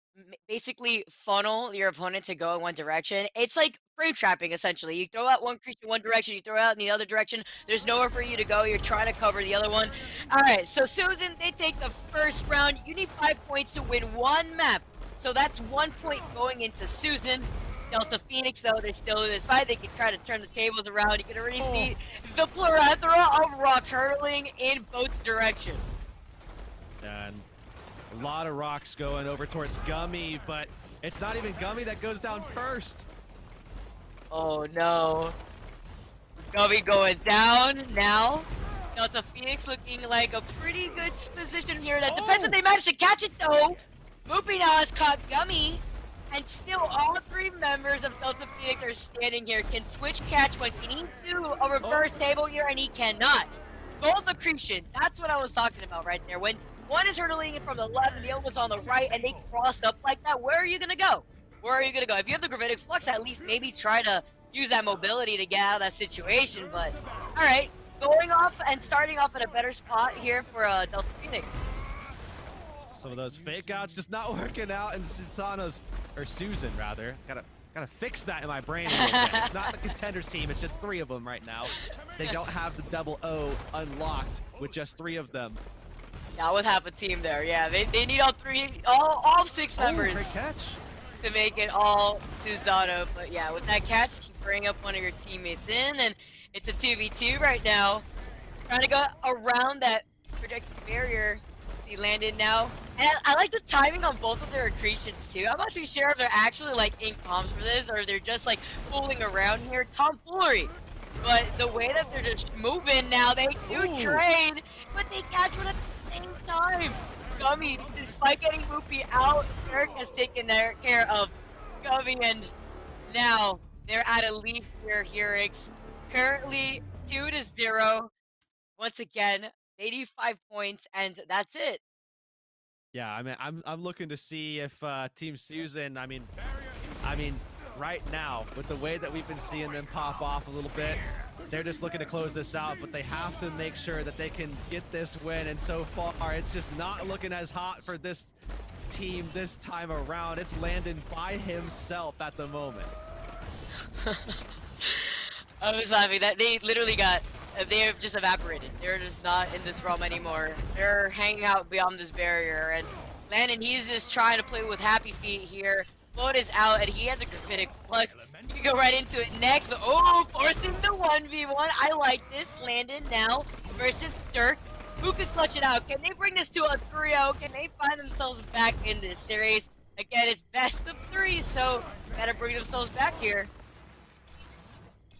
basically funnel your opponent to go in one direction, it's like frame trapping essentially. You throw out one creature in one direction, you throw it out in the other direction, there's nowhere for you to go, you're trying to cover the other one. Alright, so Susan, they take the first round. You need 5 points to win 1 map. So that's 1 point going into Susan. Delta Phoenix, though, they're still in this fight. They can try to turn the tables around. You can already see the plethora of rocks hurtling in both directions. And a lot of rocks going over towards Gummy, but it's not even Gummy that goes down first. Oh no. Gummy going down now. Delta Phoenix looking like a pretty good position here. That depends if they manage to catch it though. Moopy now has caught Gummy. And still, all 3 members of Delta Phoenix are standing here. Can Switch catch one? Can he do a reverse table here? And he cannot. Both accretion. That's what I was talking about right there. When one is hurtling it from the left and the other one's on the right, and they cross up like that, where are you going to go? Where are you going to go? If you have the Gravitic Flux, at least maybe try to use that mobility to get out of that situation. But, all right, going off and starting off at a better spot here for Delta Phoenix. Some of those fake outs just not working out, and Susano's, or Susan rather, gotta fix that in my brain a little bit. It's not the contenders team, it's just 3 of them right now. They don't have the double O unlocked with just 3 of them. Yeah, with half a team there, yeah. They need all 6 members great catch. to make it all to Zato. But yeah, with that catch, you bring up one of your teammates in, and it's a 2v2 right now. Trying to go around that projected barrier. He landed now. And I like the timing on both of their accretions too. I'm not too sure if they're actually like in comms for this or they're just like fooling around here. Tomfoolery. But the way that they're just moving now, they do trade, but they catch one at the same time. Gummy, despite getting Moopy out, Eric has taken care of Gummy, and now they're at a lead here, Herix. Currently 2-0. Once again, 85 points, and that's it. Yeah, I mean, I'm looking to see if Team Susan, I mean, right now, with the way that we've been seeing them pop off a little bit, they're just looking to close this out, but they have to make sure that they can get this win, and so far, it's just not looking as hot for this team this time around. It's Landon by himself at the moment. I was laughing that they literally they have just evaporated. They're just not in this realm anymore. They're hanging out beyond this barrier, and Landon, he's just trying to play with happy feet here. Float is out, and he has a Gravitic Flux. You can go right into it next, but oh, forcing the 1v1. I like this. Landon now versus Dirk. Who could clutch it out? Can they bring this to a 3-0? Can they find themselves back in this series? Again, it's best of 3, so gotta bring themselves back here.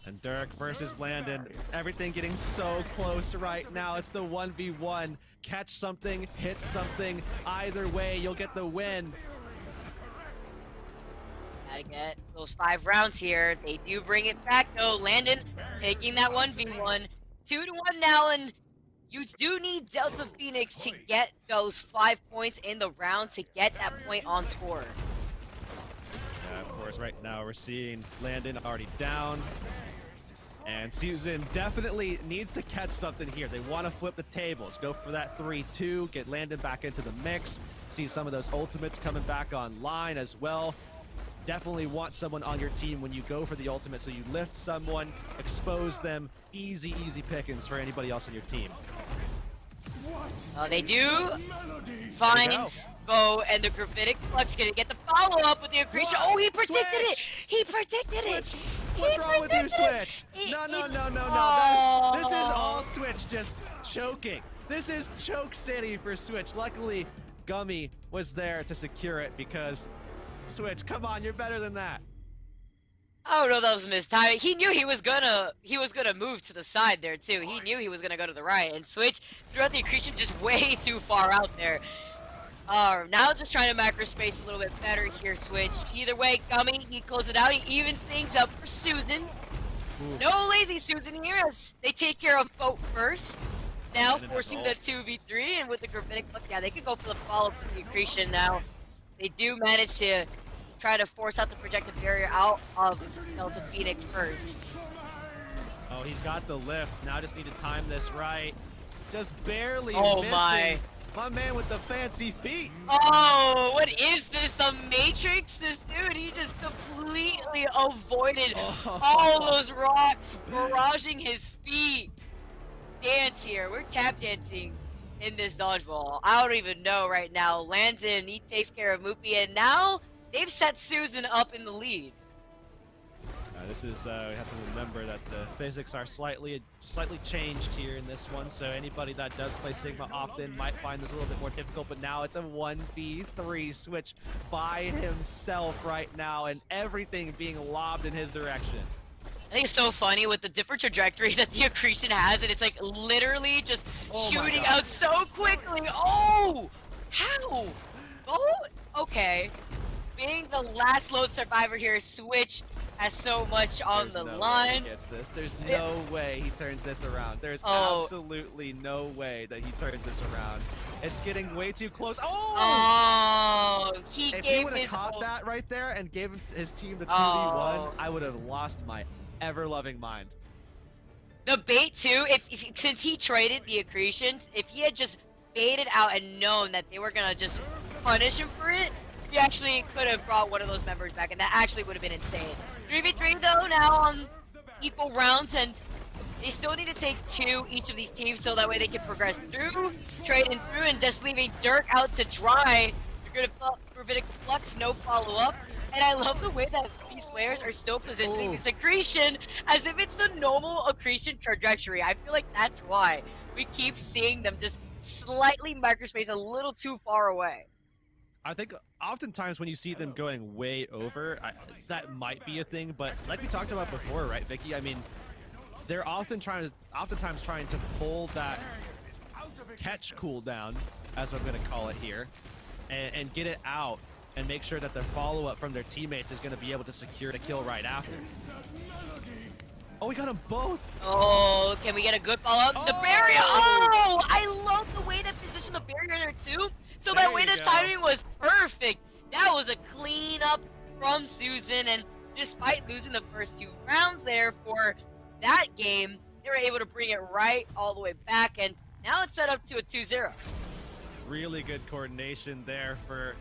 And Dirk versus Landon, everything getting so close right now. It's the 1v1. Catch something, hit something. Either way, you'll get the win. Gotta get those 5 rounds here. They do bring it back though. Landon taking that 1v1. 2-1 now, and you do need Delta Phoenix to get those 5 points in the round to get that point on score. Yeah, of course, right now we're seeing Landon already down. And Susan definitely needs to catch something here. They want to flip the tables, go for that 3-2, get Landon back into the mix, see some of those ultimates coming back online as well. Definitely want someone on your team when you go for the ultimate, so you lift someone, expose them. Easy pickings for anybody else on your team. They do find Bo, and the Gravitic Flux gonna get the follow-up with the accretion. Oh, he predicted it! He predicted it! What's wrong with you, Switch? No. This is all Switch just choking. This is choke city for Switch. Luckily, Gummy was there to secure it because Switch, come on, you're better than that. I don't know, that was mistiming. He knew he was gonna move to the side there too. He knew he was gonna go to the right, and Switch threw out the accretion just way too far out there. Now just trying to macro space a little bit better here, Switch. Either way, Gummy, he closes it out. He evens things up for Susan. Ooh. No lazy Susan here as they take care of Boat first. Now forcing the 2v3, and with the Gravitic Flux, yeah, they could go for the follow-up for the accretion now. They do manage to try to force out the projected barrier out of Delta Phoenix first. Oh, he's got the lift. Now just need to time this right. Just barely missing. My man with the fancy feet. Oh, what is this? The Matrix? This dude, he just completely avoided all those rocks, barraging his feet. Dance here. We're tap dancing in this dodgeball. I don't even know right now. Landon, he takes care of Moopy, and now they've set Susan up in the lead. This is, we have to remember that the physics are slightly changed here in this one, so anybody that does play Sigma often might find this a little bit more difficult, but now it's a 1v3 Switch by himself right now, and everything being lobbed in his direction. I think it's so funny with the different trajectory that the accretion has, and it's like literally just shooting out so quickly. Oh! How? Oh? Okay. Being the last lone survivor here, Switch has so much on the line. He gets this. There's no way he turns this around. There's absolutely no way that he turns this around. It's getting way too close. Oh! He if gave he would have caught that right there and gave his team the 2v1, I would have lost my ever-loving mind. The bait too, since he traded the accretion, if he had just baited out and known that they were gonna just punish him for it, he actually could have brought one of those members back, and that actually would have been insane. 3v3 though, now on equal rounds, and they still need to take 2 each of these teams so that way they can progress through, trading through, and just leaving Dirk out to dry. You're gonna Gravitic Flux, no follow-up. And I love the way that these players are still positioning this accretion as if it's the normal accretion trajectory. I feel like that's why we keep seeing them just slightly microspace a little too far away. I think oftentimes when you see them going way over, that might be a thing, but like we talked about before, right, Vicky? I mean, they're oftentimes trying to pull that catch cooldown, as I'm going to call it here, and get it out and make sure that their follow-up from their teammates is going to be able to secure the kill right after. Oh, we got them both. Oh, can we get a good follow-up? The barrier! Oh, I love the way they positioned the barrier there too. So that way the timing was perfect. That was a clean up from Susan, and despite losing the first 2 rounds there for that game, they were able to bring it right all the way back, and now it's set up to a 2-0. Really good coordination there for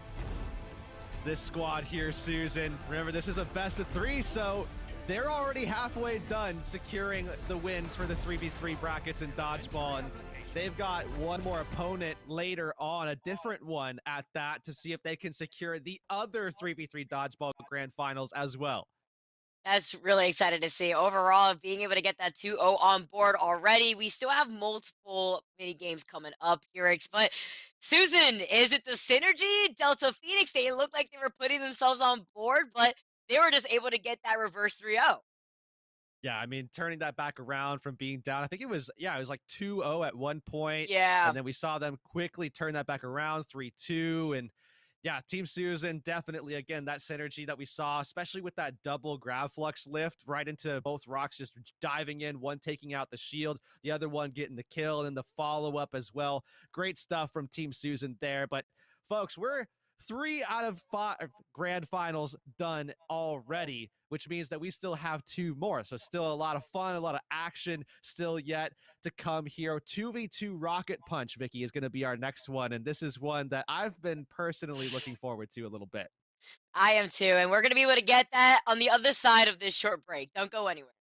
this squad here, Susan. Remember, this is a best of 3, so they're already halfway done securing the wins for the 3v3 brackets in Dodgeball, and they've got one more opponent later on, a different one at that, to see if they can secure the other 3v3 Dodgeball Grand Finals as well. That's really excited to see. Overall, being able to get that 2-0 on board already. We still have multiple mini games coming up, Urix. But Susan, is it the synergy? Delta Phoenix, they looked like they were putting themselves on board, but they were just able to get that reverse 3-0. Yeah, I mean, turning that back around from being down, I think it was, yeah, it was like 2-0 at one point, Yeah. and then we saw them quickly turn that back around 3-2, and yeah, Team Susan definitely, again, that synergy that we saw, especially with that double grab flux lift right into both rocks, just diving in, one taking out the shield, the other one getting the kill, and then the follow-up as well. Great stuff from Team Susan there, but folks, we're 3 out of 5 grand finals done already, which means that we still have 2 more. So still a lot of fun, a lot of action still yet to come here. 2v2 Rocket Punch, Vicky, is going to be our next one. And this is one that I've been personally looking forward to a little bit. I am too. And we're going to be able to get that on the other side of this short break. Don't go anywhere.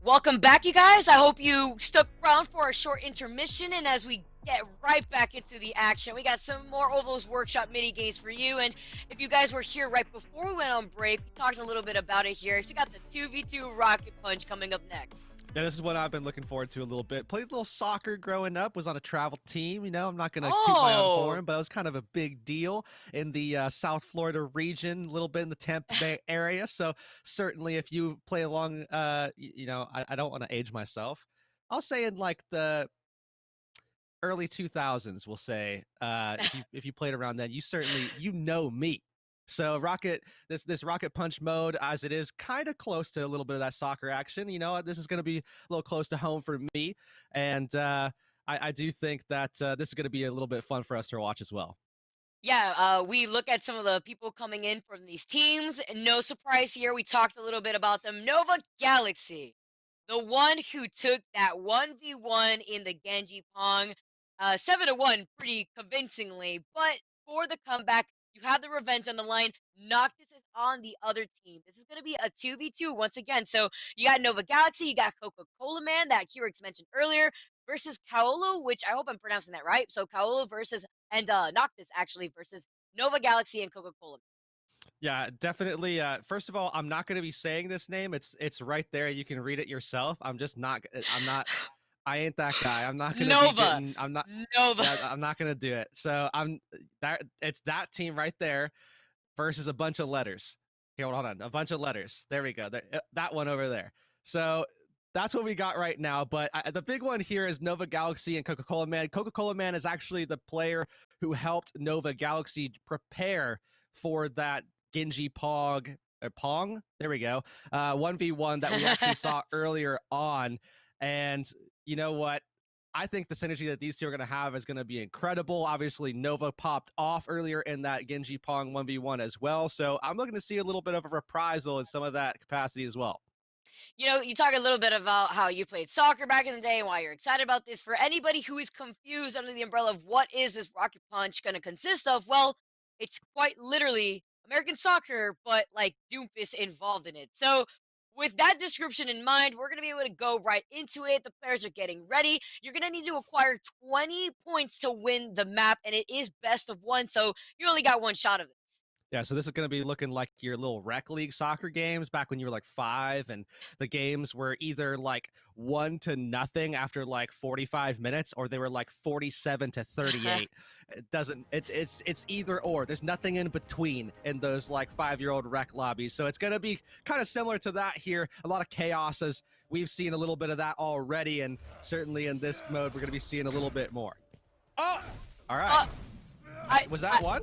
Welcome back, you guys. I hope you stuck around for our short intermission, and as we get right back into the action, we got some more of those workshop mini games for you. And if you guys were here right before we went on break, we talked a little bit about it here. We got the 2v2 Rocket Punch coming up next. Yeah, this is what I've been looking forward to a little bit. Played a little soccer growing up, was on a travel team. I'm not going to toot my own horn, but it was kind of a big deal in the South Florida region, a little bit in the Tampa Bay area. So certainly if you play along, I don't want to age myself. I'll say in like the early 2000s, we'll say, if you played around then, you know me. So this Rocket Punch mode, as it is kind of close to a little bit of that soccer action, this is going to be a little close to home for me. And I do think that this is going to be a little bit fun for us to watch as well. Yeah, we look at some of the people coming in from these teams. No surprise here. We talked a little bit about them. NOVAGALAXY, the one who took that 1v1 in the Genji Pong 7-1 pretty convincingly. But for the comeback, you have the revenge on the line. Noctis is on the other team. This is going to be a 2v2 once again. So you got NOVAGALAXY, you got Coca-Cola Man that Kirix mentioned earlier, versus Kaolo, which I hope I'm pronouncing that right. So Kaolo versus, and Noctis actually versus NOVAGALAXY and Coca-Cola. Yeah, definitely. First of all, I'm not going to be saying this name. It's right there. You can read it yourself. I'm not. I ain't that guy. I'm not gonna Nova. I'm not Nova. Yeah, I'm not gonna do it. So it's that team right there versus a bunch of letters. Here, hold on. A bunch of letters. There we go. That one over there. So that's what we got right now. But the big one here is NOVAGALAXY and Coca-Cola Man. Coca-Cola Man is actually the player who helped NOVAGALAXY prepare for that Genji Pong. Pong? There we go. 1v1 that we actually saw earlier on. And you know what? I think the synergy that these two are going to have is going to be incredible. Obviously, Nova popped off earlier in that Genji Pong 1v1 as well. So I'm looking to see a little bit of a reprisal in some of that capacity as well. You talk a little bit about how you played soccer back in the day and why you're excited about this. For anybody who is confused under the umbrella of what is this Rocket Punch going to consist of, well, it's quite literally American soccer, but like Doomfist involved in it. So with that description in mind, we're going to be able to go right into it. The players are getting ready. You're going to need to acquire 20 points to win the map, and it is best of one, so you only got one shot of this. Yeah, so this is going to be looking like your little rec league soccer games back when you were like 5, and the games were either like 1-0 after like 45 minutes, or they were like 47-38. It's either or. There's nothing in between in those like 5-year-old rec lobbies. So it's going to be kind of similar to that here. A lot of chaos, as we've seen a little bit of that already, and certainly in this mode we're going to be seeing a little bit more. Oh, all right. Was that one?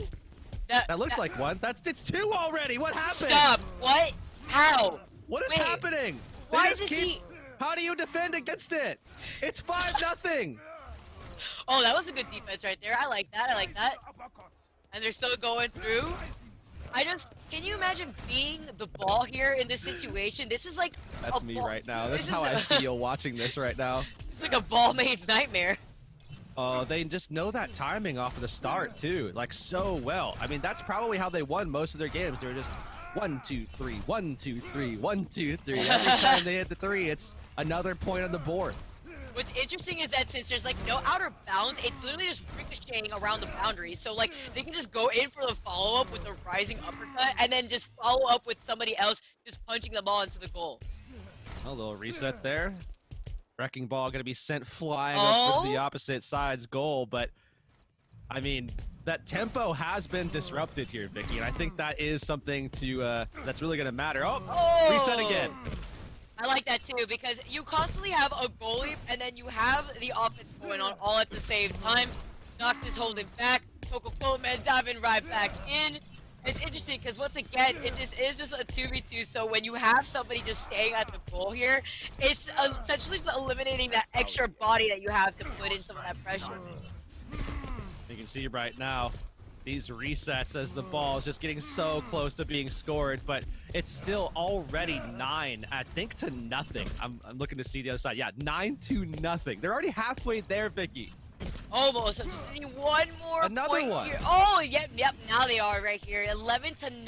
That looked like one. It's 2 already. What happened? Stop. What? How? What is happening? Why does he? How do you defend against it? It's 5-0. Oh, that was a good defense right there. I like that. I like that. And they're still going through. Can you imagine being the ball here in this situation? This is like That's me right now. This is how I feel watching this right now. It's like a ball maid's nightmare. They just know that timing off of the start too, like so well. I mean, that's probably how they won most of their games. They were just 1, 2, 3, 1, 2, 3, 1, 2, 3. Every time they hit the 3, it's another point on the board. What's interesting is that since there's like no outer bounds, it's literally just ricocheting around the boundaries. So like they can just go in for the follow-up with a rising uppercut and then just follow up with somebody else just punching the ball into the goal. A little reset there. Wrecking ball going to be sent flying up to the opposite side's goal, but I mean, that tempo has been disrupted here, Vicky, and I think that is something to that's really going to matter. Reset again. I like that too, because you constantly have a goalie and then you have the offense going on all at the same time. Noctis holding back, Coca-Cola Man diving right back in. It's interesting because once again, this is just a 2v2, so when you have somebody just staying at the goal here, it's essentially just eliminating that extra body that you have to put in some of that pressure. You can see right now, these resets as the ball is just getting so close to being scored, but it's still already 9, I think, to nothing. I'm looking to see the other side. Yeah, 9-0. They're already halfway there, Vicky. Almost. I just need one more Another one. Here. Oh, yep. Now they are right here. 11-0. And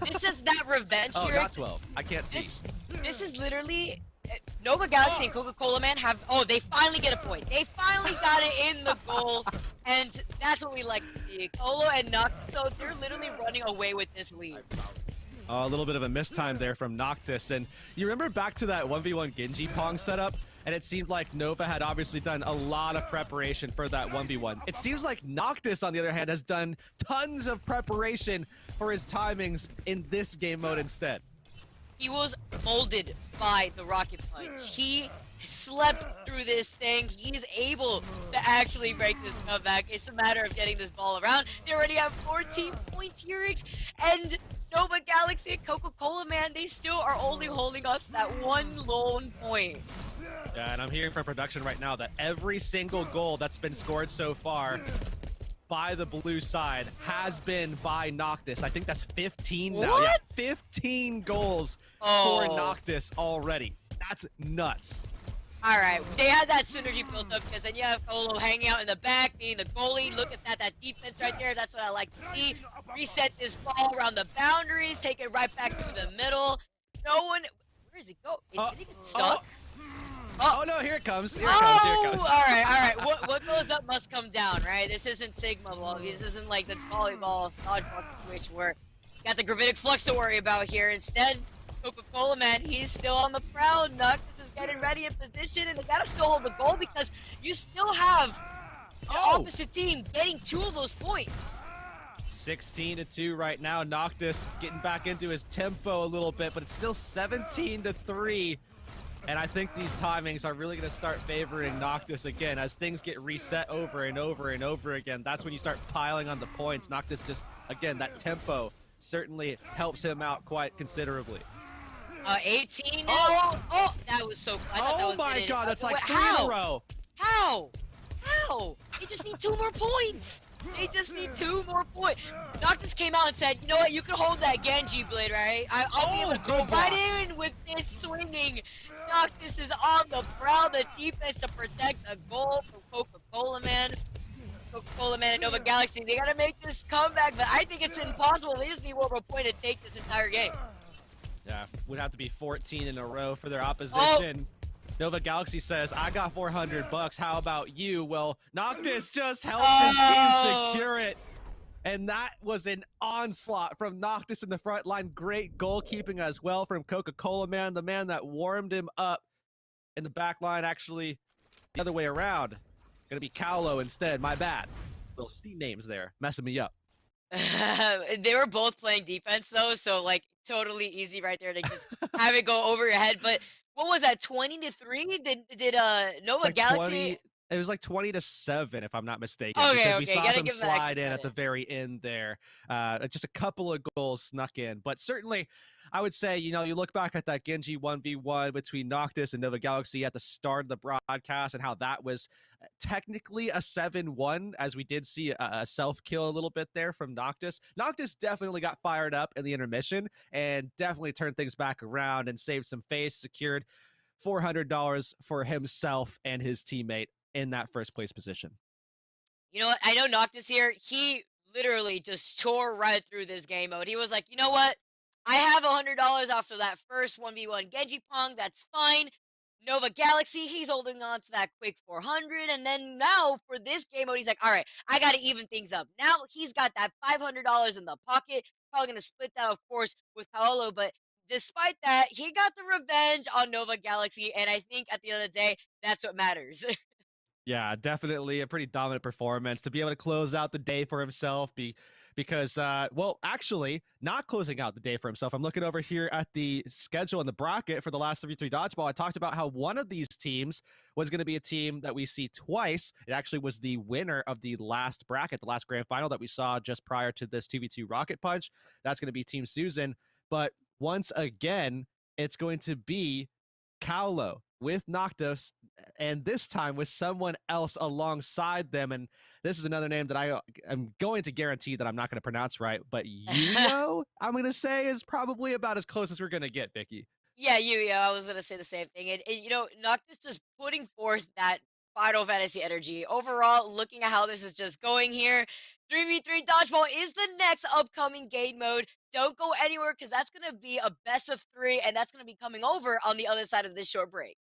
this is that revenge here. Oh, not 12. I can't see. This is literally Nova Galaxy and Coca-Cola Man have, oh, they finally get a point. They finally got it in the goal, and that's what we like to see. Colo and Nux, so they're literally running away with this lead. A little bit of a mistime there from Noctis. And you remember back to that 1v1 Genji Pong setup? And it seemed like Nova had obviously done a lot of preparation for that 1v1. It seems like Noctis, on the other hand, has done tons of preparation for his timings in this game mode instead. He was molded by the Rocket Punch. He slept through this thing. He's able to actually break this comeback. It's a matter of getting this ball around. They already have 14 points here, and Nova Galaxy and Coca-Cola Man, they still are only holding us that one lone point. Yeah, and I'm hearing from production right now that every single goal that's been scored so far by the blue side has been by Noctis. I think that's 15 now. What? Yeah, 15 goals for Noctis already. That's nuts. All right, they had that synergy built up because then you have Colo hanging out in the back, being the goalie. Look at that defense right there. That's what I like to see. Reset this ball around the boundaries, take it right back to the middle. No one, where does it go? Did it get stuck? Oh no, here it comes. Here it comes. Here it comes. All right. What goes up must come down, right? This isn't Sigma ball. This isn't like the volleyball dodgeball situation where you got the gravitic flux to worry about here. Instead, Coca-Cola Man, he's still on the prowl. Noctis is getting ready in position, and they gotta still hold the goal because you still have the opposite team getting 2 of those points. 16-2 right now. Noctis getting back into his tempo a little bit, but it's still 17-3. And I think these timings are really going to start favoring Noctis again as things get reset over and over and over again. That's when you start piling on the points. Noctis just, again, that tempo certainly helps him out quite considerably. 18 now. Oh, that was so. I thought that was my God, that's like 3 in a row. How? They just need 2 more points. They just need 2 more points. Noctis came out and said, you know what, you can hold that Genji blade, right? I'll be able to go right in with this swinging. Noctis is on the prowl, the defense to protect the goal from Coca-Cola Man. Coca-Cola Man and Nova Galaxy, they gotta make this comeback, but I think it's impossible. They just need one more point to take this entire game. Yeah, would have to be 14 in a row for their opposition. Nova Galaxy says, I got $400. How about you? Well, Noctis just helped his team secure it. And that was an onslaught from Noctis in the front line. Great goalkeeping as well from Coca-Cola Man, the man that warmed him up. In the back line, actually, the other way around. Gonna be Kaulo instead. My bad. Little C names there, messing me up. They were both playing defense, though, so, like, totally easy right there to just have it go over your head. But what was that, 20-3? Did Nova like Galaxy... It was like 20-7, if I'm not mistaken. Okay, because we saw gotta them give slide in at the very end there. Just a couple of goals snuck in. But certainly, I would say, you know, you look back at that Genji 1v1 between Noctis and Nova Galaxy at the start of the broadcast and how that was technically a 7-1, as we did see a self-kill a little bit there from Noctis. Noctis definitely got fired up in the intermission and definitely turned things back around and saved some face, secured $400 for himself and his teammate in that first place position. You know what? I know Noctis here. He literally just tore right through this game mode. He was like, you know what? I have $100 after that first 1v1 Genji Pong. That's fine. Nova Galaxy, he's holding on to that quick 400. And then now for this game mode, he's like, all right, I got to even things up. Now he's got that $500 in the pocket. Probably going to split that, of course, with Paolo. But despite that, he got the revenge on Nova Galaxy. And I think at the end of the day, that's what matters. Yeah, definitely a pretty dominant performance to be able to close out the day for himself. Because, well, actually, not closing out the day for himself. I'm looking over here at the schedule and the bracket for the last 3v3 Dodgeball. I talked about how one of these teams was going to be a team that we see twice. It actually was the winner of the last bracket, the last grand final that we saw just prior to this 2v2 Rocket Punch. That's going to be Team Susan. But once again, it's going to be Kaulo with Noctis, and this time with someone else alongside them. And this is another name that I'm going to guarantee that I'm not going to pronounce right, but Yuyo, I'm going to say, is probably about as close as we're going to get, Vicky. Yeah, Yuyo, I was going to say the same thing. And, you know, Noctis just putting forth that Final Fantasy energy. Overall, looking at how this is just going here, 3v3 Dodgeball is the next upcoming game mode. Don't go anywhere because that's going to be a best of 3, and that's going to be coming over on the other side of this short break.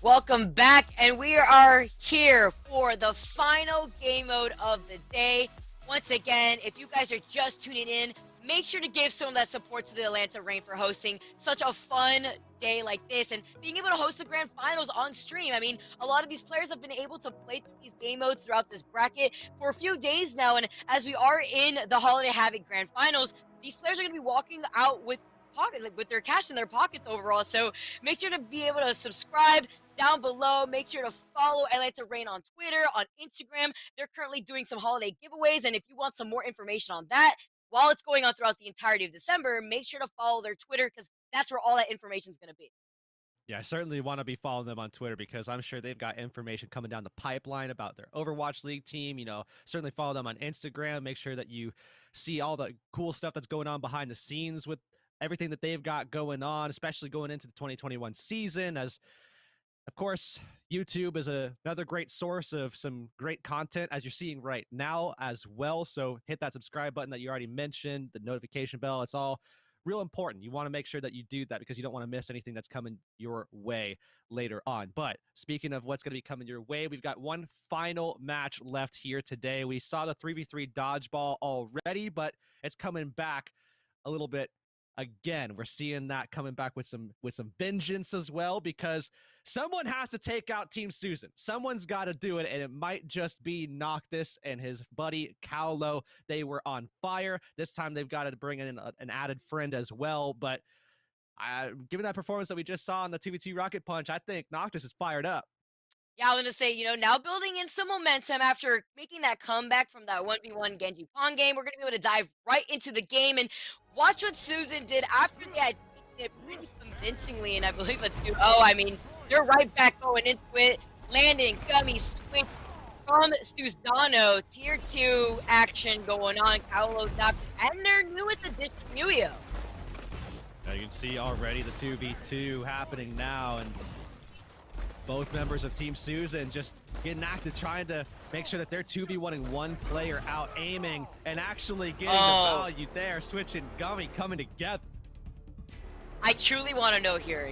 Welcome back, and we are here for the final game mode of the day. Once again, if you guys are just tuning in, make sure to give some of that support to the Atlanta Reign for hosting such a fun day like this and being able to host the grand finals on stream. I mean, a lot of these players have been able to play through these game modes throughout this bracket for a few days now, and as we are in the Holiday Havoc grand finals, these players are going to be walking out with their cash in their pockets overall. So make sure to be able to subscribe down below. Make sure to follow Atlanta Reign on Twitter, on Instagram. They're currently doing some holiday giveaways, and if you want some more information on that while it's going on throughout the entirety of December, make sure to follow their Twitter because that's where all that information is going to be. Yeah, I certainly want to be following them on Twitter because I'm sure they've got information coming down the pipeline about their Overwatch League team. Certainly follow them on Instagram. Make sure that you see all the cool stuff that's going on behind the scenes with everything that they've got going on, especially going into the 2021 season. As of course, YouTube is another great source of some great content, as you're seeing right now as well. So hit that subscribe button that you already mentioned, the notification bell. It's all real important. You want to make sure that you do that because you don't want to miss anything that's coming your way later on. But speaking of what's going to be coming your way, we've got one final match left here today. We saw the 3v3 dodgeball already, but it's coming back a little bit again. We're seeing that coming back with some vengeance as well, because someone has to take out Team Susan. Someone's got to do it, and it might just be Noctis and his buddy Kaulo. They were on fire. This time they've got to bring in an added friend as well, but given that performance that we just saw in the 2v2 Rocket Punch, I think Noctis is fired up. Yeah, I was going to say, now building in some momentum after making that comeback from that 1v1 Genji Pong game, we're going to be able to dive right into the game and watch what Susan did after they had taken it pretty convincingly, and I believe a 2-0. I mean, they're right back going into it, landing gummy switch from CINCCINO, tier 2 action going on, Kaulo, Noctis, and their newest addition, Muyo. Now you can see already the 2v2 happening now, and both members of Team Susan just getting active, trying to make sure that they're 2v1ing one player out, aiming, and actually getting the value there, switching gummy, coming together. I truly want to know here,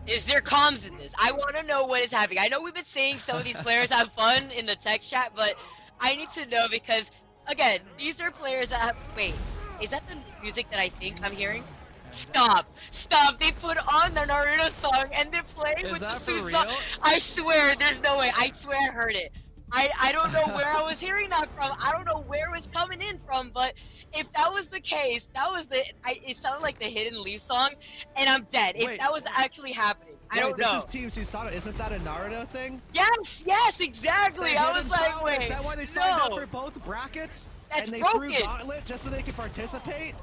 is there comms in this? I want to know what is happening. I know we've been seeing some of these players have fun in the text chat, but I need to know because, again, these are players that have... Wait, Is that the music that I think I'm hearing? Stop! Stop! They put on the Naruto song and they're playing with the Suzu song. I swear, there's no way. I swear I heard it. I don't know where I was hearing that from. I don't know where it was coming in from, but if that was the case, that was it sounded like the Hidden Leaf song, and I'm dead. If that was actually happening, I don't know. This is Team Susanoo. Isn't that a Naruto thing? Yes, exactly. I was like, wait, is that why they signed up for both brackets? That's and they broken. threw Gauntlet just so they could participate?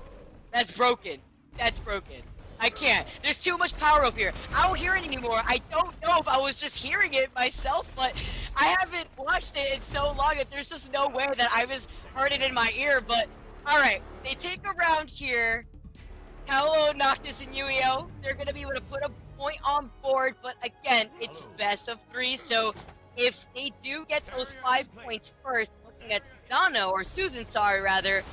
That's broken. That's broken. I can't. There's too much power up here. I don't hear it anymore. I don't know if I was just hearing it myself, but I haven't watched it in so long that there's just no way that I just heard it in my ear. But alright, they take a round here. Paolo, Noctis, and Yuio. They're gonna be able to put a point on board, but again, it's best of 3, so if they do get those 5 points first, looking at Susano, or Susan, sorry, rather,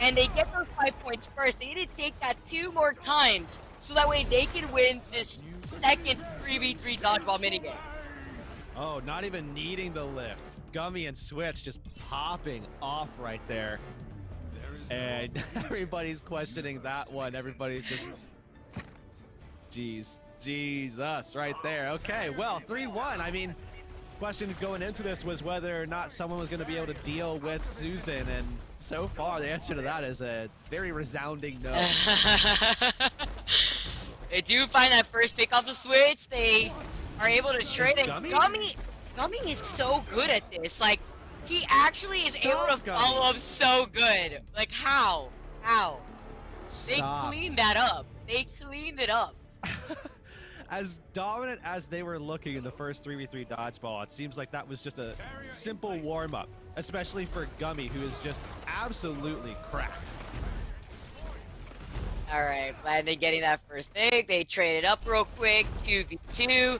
and they get those 5 points first, they need to take that 2 more times, so that way they can win this second 3v3 dodgeball minigame. Oh, not even needing the lift. Gummy and Switch just popping off right there. And everybody's questioning that one. Everybody's just... Jesus, right there. Okay, well, 3-1. I mean, question going into this was whether or not someone was going to be able to deal with Susan, and so far the answer to that is a very resounding no. They do find that first pick off the Switch. They are able to trade it. Gummy is so good at this. Like, he actually is able to follow up so good. Like, how? How? They cleaned that up. They cleaned it up. As dominant as they were looking in the first 3v3 dodgeball, it seems like that was just a simple warm-up, especially for Gummy, who is just absolutely cracked. Alright, Landon getting that first pick. They traded up real quick, 2v2.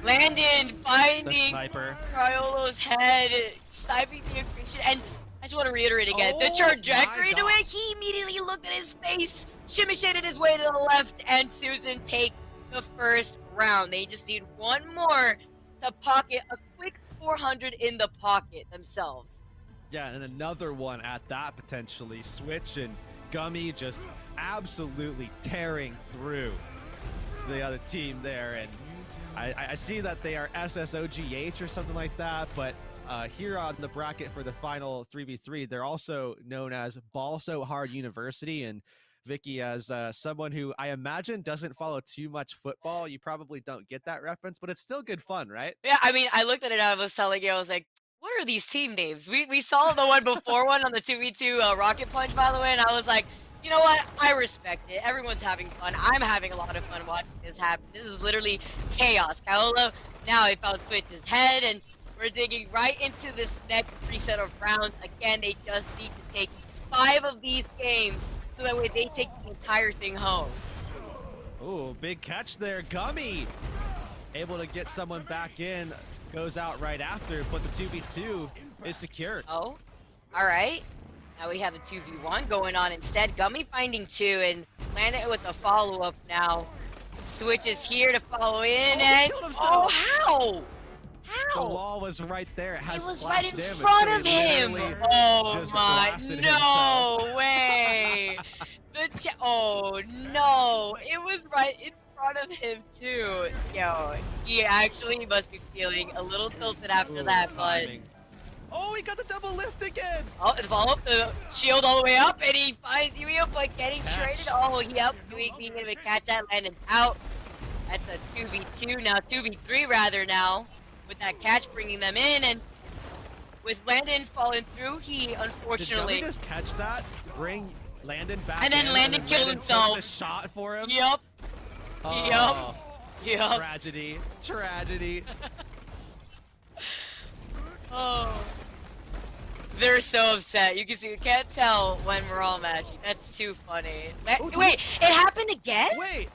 Landon finding Cryolo's head, sniping the equation, and I just want to reiterate again, the trajectory to it, he immediately looked at his face, shimmy shaded his way to the left, and Susan take the first round. They just need one more to pocket a quick 400 in the pocket themselves. Yeah, and another one at that potentially. Switch and Gummy just absolutely tearing through the other team there, and I see that they are SSOGH or something like that, but here on the bracket for the final 3v3, they're also known as Ball So Hard University. And Vicky, as someone who I imagine doesn't follow too much football, you probably don't get that reference, but it's still good fun, right? Yeah, I mean, I looked at it and I was telling you, I was like, what are these team names? We saw the one before one on the 2v2 Rocket Punch, by the way, and I was like, you know what? I respect it. Everyone's having fun. I'm having a lot of fun watching this happen. This is literally chaos. Kaolo, now he found Switch's head, and we're digging right into this next 3 set of rounds. Again, they just need to take 5 of these games so that way they take the entire thing home. Ooh, big catch there. Gummy able to get someone back in, goes out right after, but the 2v2 is secured. Oh, all right. Now we have a 2v1 going on instead. Gummy finding 2 and landing it with a follow-up now. Switch is here to follow in, and oh, how? The wall was right there. It was right in front of him. Oh my, no way. Oh no, it was right in front of him too. Yo, he actually must be feeling a little tilted after that, but oh, he got the double lift again! Oh, the follow-up, the shield all the way up, and he finds Yuio, but getting traded. Oh, yep, being able to catch that, landing out. That's a 2v2, now 2v3 rather now, with that catch bringing them in, and with Landon falling through, he unfortunately... Did just catch that, bring Landon back and then Landon killed himself. A shot for him? Yup. Oh, yup. Tragedy. Tragedy. Oh. They're so upset. You can see, you can't tell when we're all matching. That's too funny. Wait, it happened again? Wait,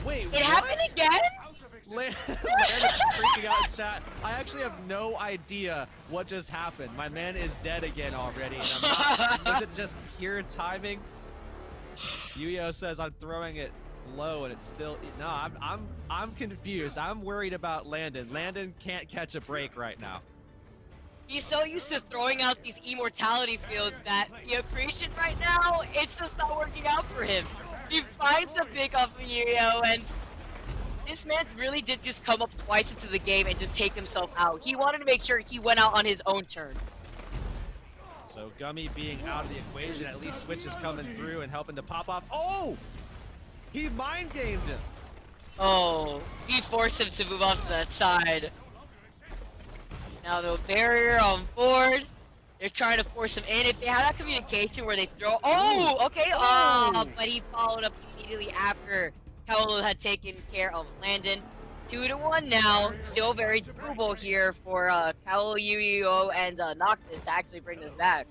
it happened again? Landon's freaking out in chat. I actually have no idea what just happened. My man is dead again already. And I'm not, was it just pure timing? Yuio says I'm throwing it low and it's still no. I'm confused. I'm worried about Landon. Landon can't catch a break right now. He's so used to throwing out these immortality fields that the accretion right now, it's just not working out for him. He finds the pick off of Yurio, and this man really did just come up twice into the game and just take himself out. He wanted to make sure he went out on his own terms. So Gummy being out of the equation, at least Switch is coming through and helping to pop off. Oh! He mind gamed him. Oh, he forced him to move off to that side. Now the barrier on board. They're trying to force him in. If they had that communication where they throw, oh, okay, but he followed up immediately after Kaolo had taken care of Landon. 2-1 now. Still very doable here for Kaolo, Yu-Gi-Oh, and Noctis to actually bring this back.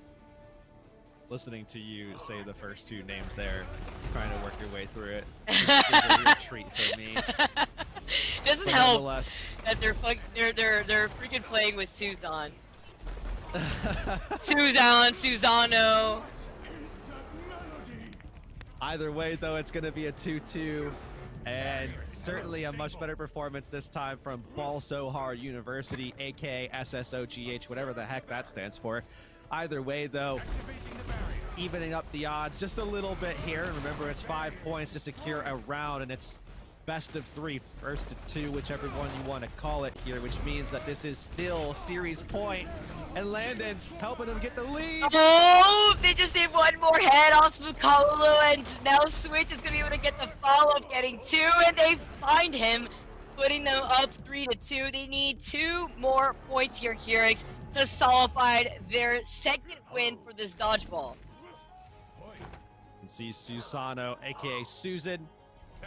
Listening to you say the first two names there, trying to work your way through it, is a real treat for me. Doesn't help that they're freaking playing with Suzan. Suzan, Susano. Either way, though, it's going to be a 2-2, and certainly a much better performance this time from Ball So Hard University, aka SSOGH, whatever the heck that stands for. Either way, though, evening up the odds just a little bit here. Remember, it's 5 points to secure a round, and it's best of 3, first to 2, whichever one you want to call it here, which means that this is still series point, and Landon helping them get the lead. Oh, they just need one more head off of Kaolo, and now Switch is going to be able to get the follow-up, getting 2, and they find him, putting them up 3-2. They need 2 more points here, Heroics, to solidify their second win for this dodgeball. You can see Susano, aka Susan,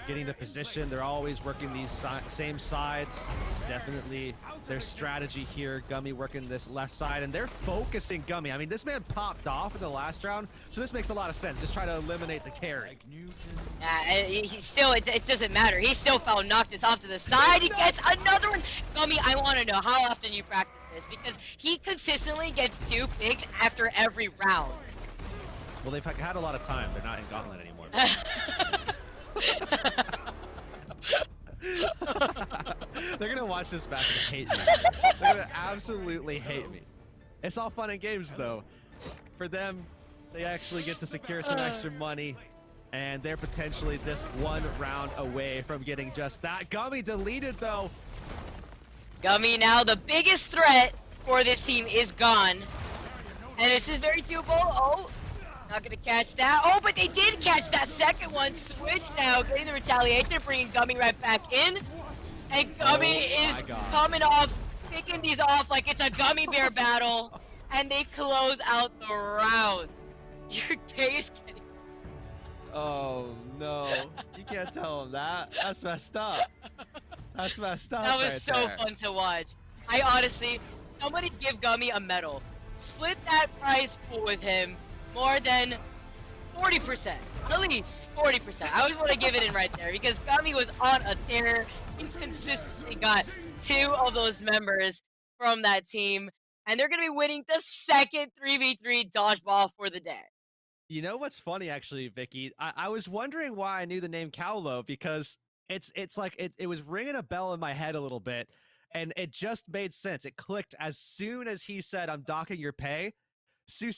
getting the position. They're always working these same sides. Definitely their strategy here. Gummy working this left side, and they're focusing Gummy. I mean, this man popped off in the last round, so this makes a lot of sense. Just try to eliminate the carry. He still, it doesn't matter. He still found Noctis off to the side. He gets another one. Gummy, I want to know how often you practice this, because he consistently gets 2 picks after every round. Well, they've had a lot of time. They're not in Gauntlet anymore. They're gonna watch this back and hate me. They're gonna absolutely hate me. It's all fun and games, though. For them, they actually get to secure some extra money, and they're potentially this 1 round away from getting just that. Gummy deleted, though. Gummy now the biggest threat for this team is gone, and this is very doable. Oh. Not gonna catch that. Oh, but they did catch that second one. Switch now, getting the retaliation, bringing Gummy right back in. And Gummy is coming off, picking these off like it's a gummy bear battle. And they close out the round. Your K is getting... Oh, no. You can't tell him that. That's messed up. That's messed up. That was so fun to watch. I honestly, somebody give Gummy a medal. Split that prize pool with him. More than 40%, at least 40%. I always want to give it in right there because Gummy was on a tear. He consistently got 2 of those members from that team, and they're going to be winning the second 3v3 dodgeball for the day. You know what's funny, actually, Vicky? I was wondering why I knew the name Kaolo, because it's like it was ringing a bell in my head a little bit, and it just made sense. It clicked as soon as he said, "I'm docking your pay." Team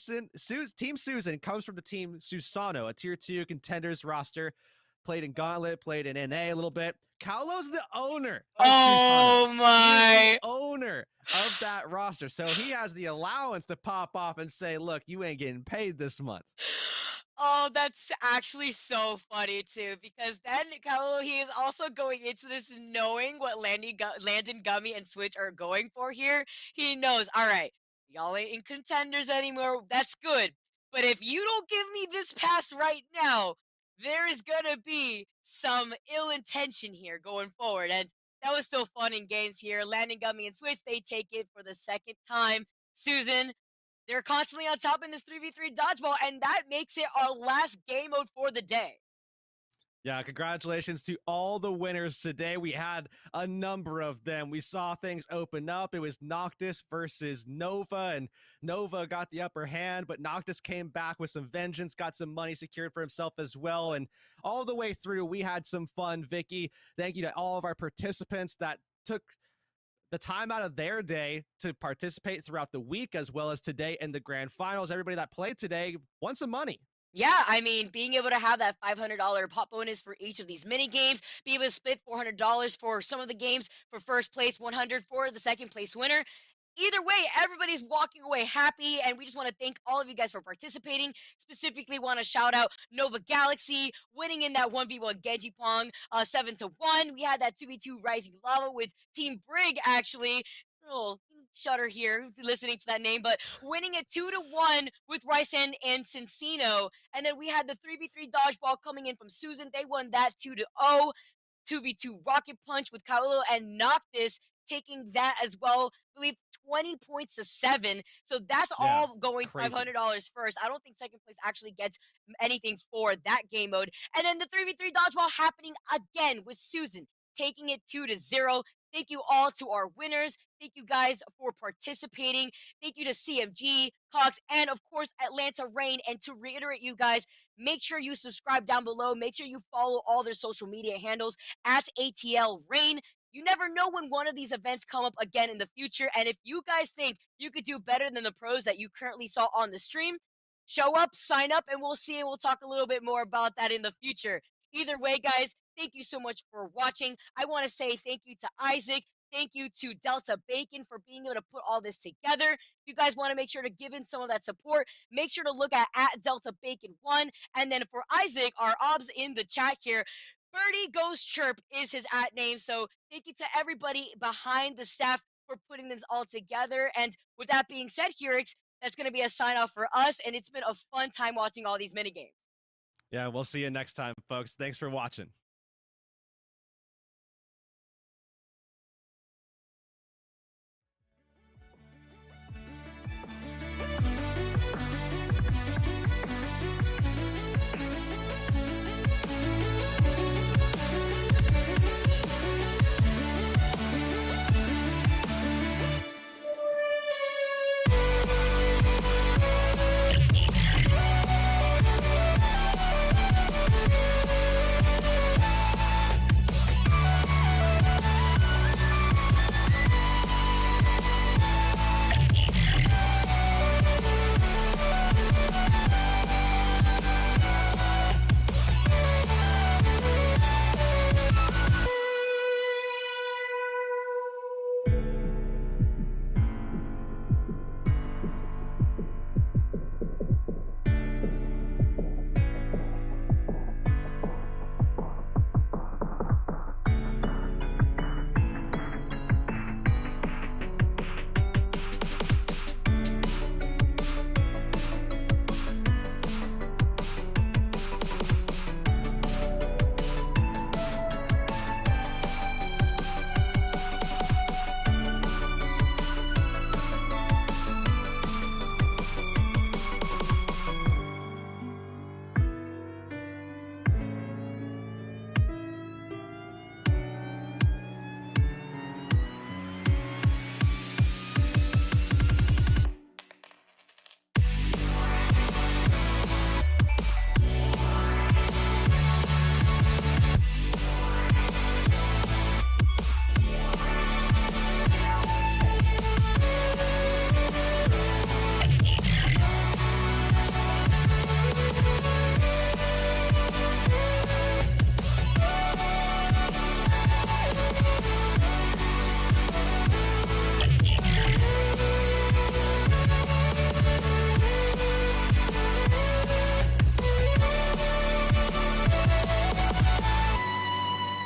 Susan comes from the team Susano, a tier 2 contenders roster. Played in Gauntlet, played in NA a little bit. Kaolo's the owner of Oh Susano. my! He's the owner of that roster, so he has the allowance to pop off and say, "Look, you ain't getting paid this month." Oh, that's actually so funny too, because then Kaolo, he is also going into this knowing what Landon, Gummy, and Switch are going for here. He knows, all right, y'all ain't in contenders anymore. That's good. But if you don't give me this pass right now, there is gonna be some ill intention here going forward. And that was still fun in games here. Landon, Gummy, and Switch, they take it for the second time. Susan, they're constantly on top in this 3v3 dodgeball, and that makes it our last game mode for the day. Yeah, congratulations to all the winners today. We had a number of them. We saw things open up. It was Noctis versus Nova, and Nova got the upper hand, but Noctis came back with some vengeance, got some money secured for himself as well. And all the way through, we had some fun, Vicky. Thank you to all of our participants that took the time out of their day to participate throughout the week, as well as today in the grand finals. Everybody that played today won some money. Yeah, I mean, being able to have that $500 pop bonus for each of these mini games, be able to split $400 for some of the games for first place, 100 for the second place winner. Either way, everybody's walking away happy, and we just want to thank all of you guys for participating. Specifically, want to shout out Nova Galaxy winning in that 1v1 Genji Pong 7-1. We had that 2v2 Rising Lava with Team Brig, actually. Little shudder here listening to that name, but winning it 2-1 with RHYSAND and CINCCINO. And then we had the 3v3 Dodgeball coming in from Susan. They won that 2-0. 2v2 Rocket Punch with Kaolo and Noctis taking that as well. I believe 20 points to 7. So that's Yeah, all going crazy. $500 first. I don't think second place actually gets anything for that game mode. And then the 3v3 Dodgeball happening again with Susan taking it 2-0. Thank you all to our winners. Thank you guys for participating. Thank you to CMG, Cox, and of course Atlanta Rain. And to reiterate, you guys, make sure you subscribe down below. Make sure you follow all their social media handles at ATL Rain. You never know when one of these events come up again in the future. And if you guys think you could do better than the pros that you currently saw on the stream, show up, sign up, and we'll see. And we'll talk a little bit more about that in the future. Either way, guys, thank you so much for watching. I want to say thank you to Isaac. Thank you to Delta Bacon for being able to put all this together. If you guys want to make sure to give in some of that support, make sure to look at Delta Bacon 1. And then for Isaac, our obs in the chat here, Birdie Goes Chirp is his @name. So thank you to everybody behind the staff for putting this all together. And with that being said, Hurix, that's going to be a sign off for us. And it's been a fun time watching all these mini games. Yeah, we'll see you next time, folks. Thanks for watching.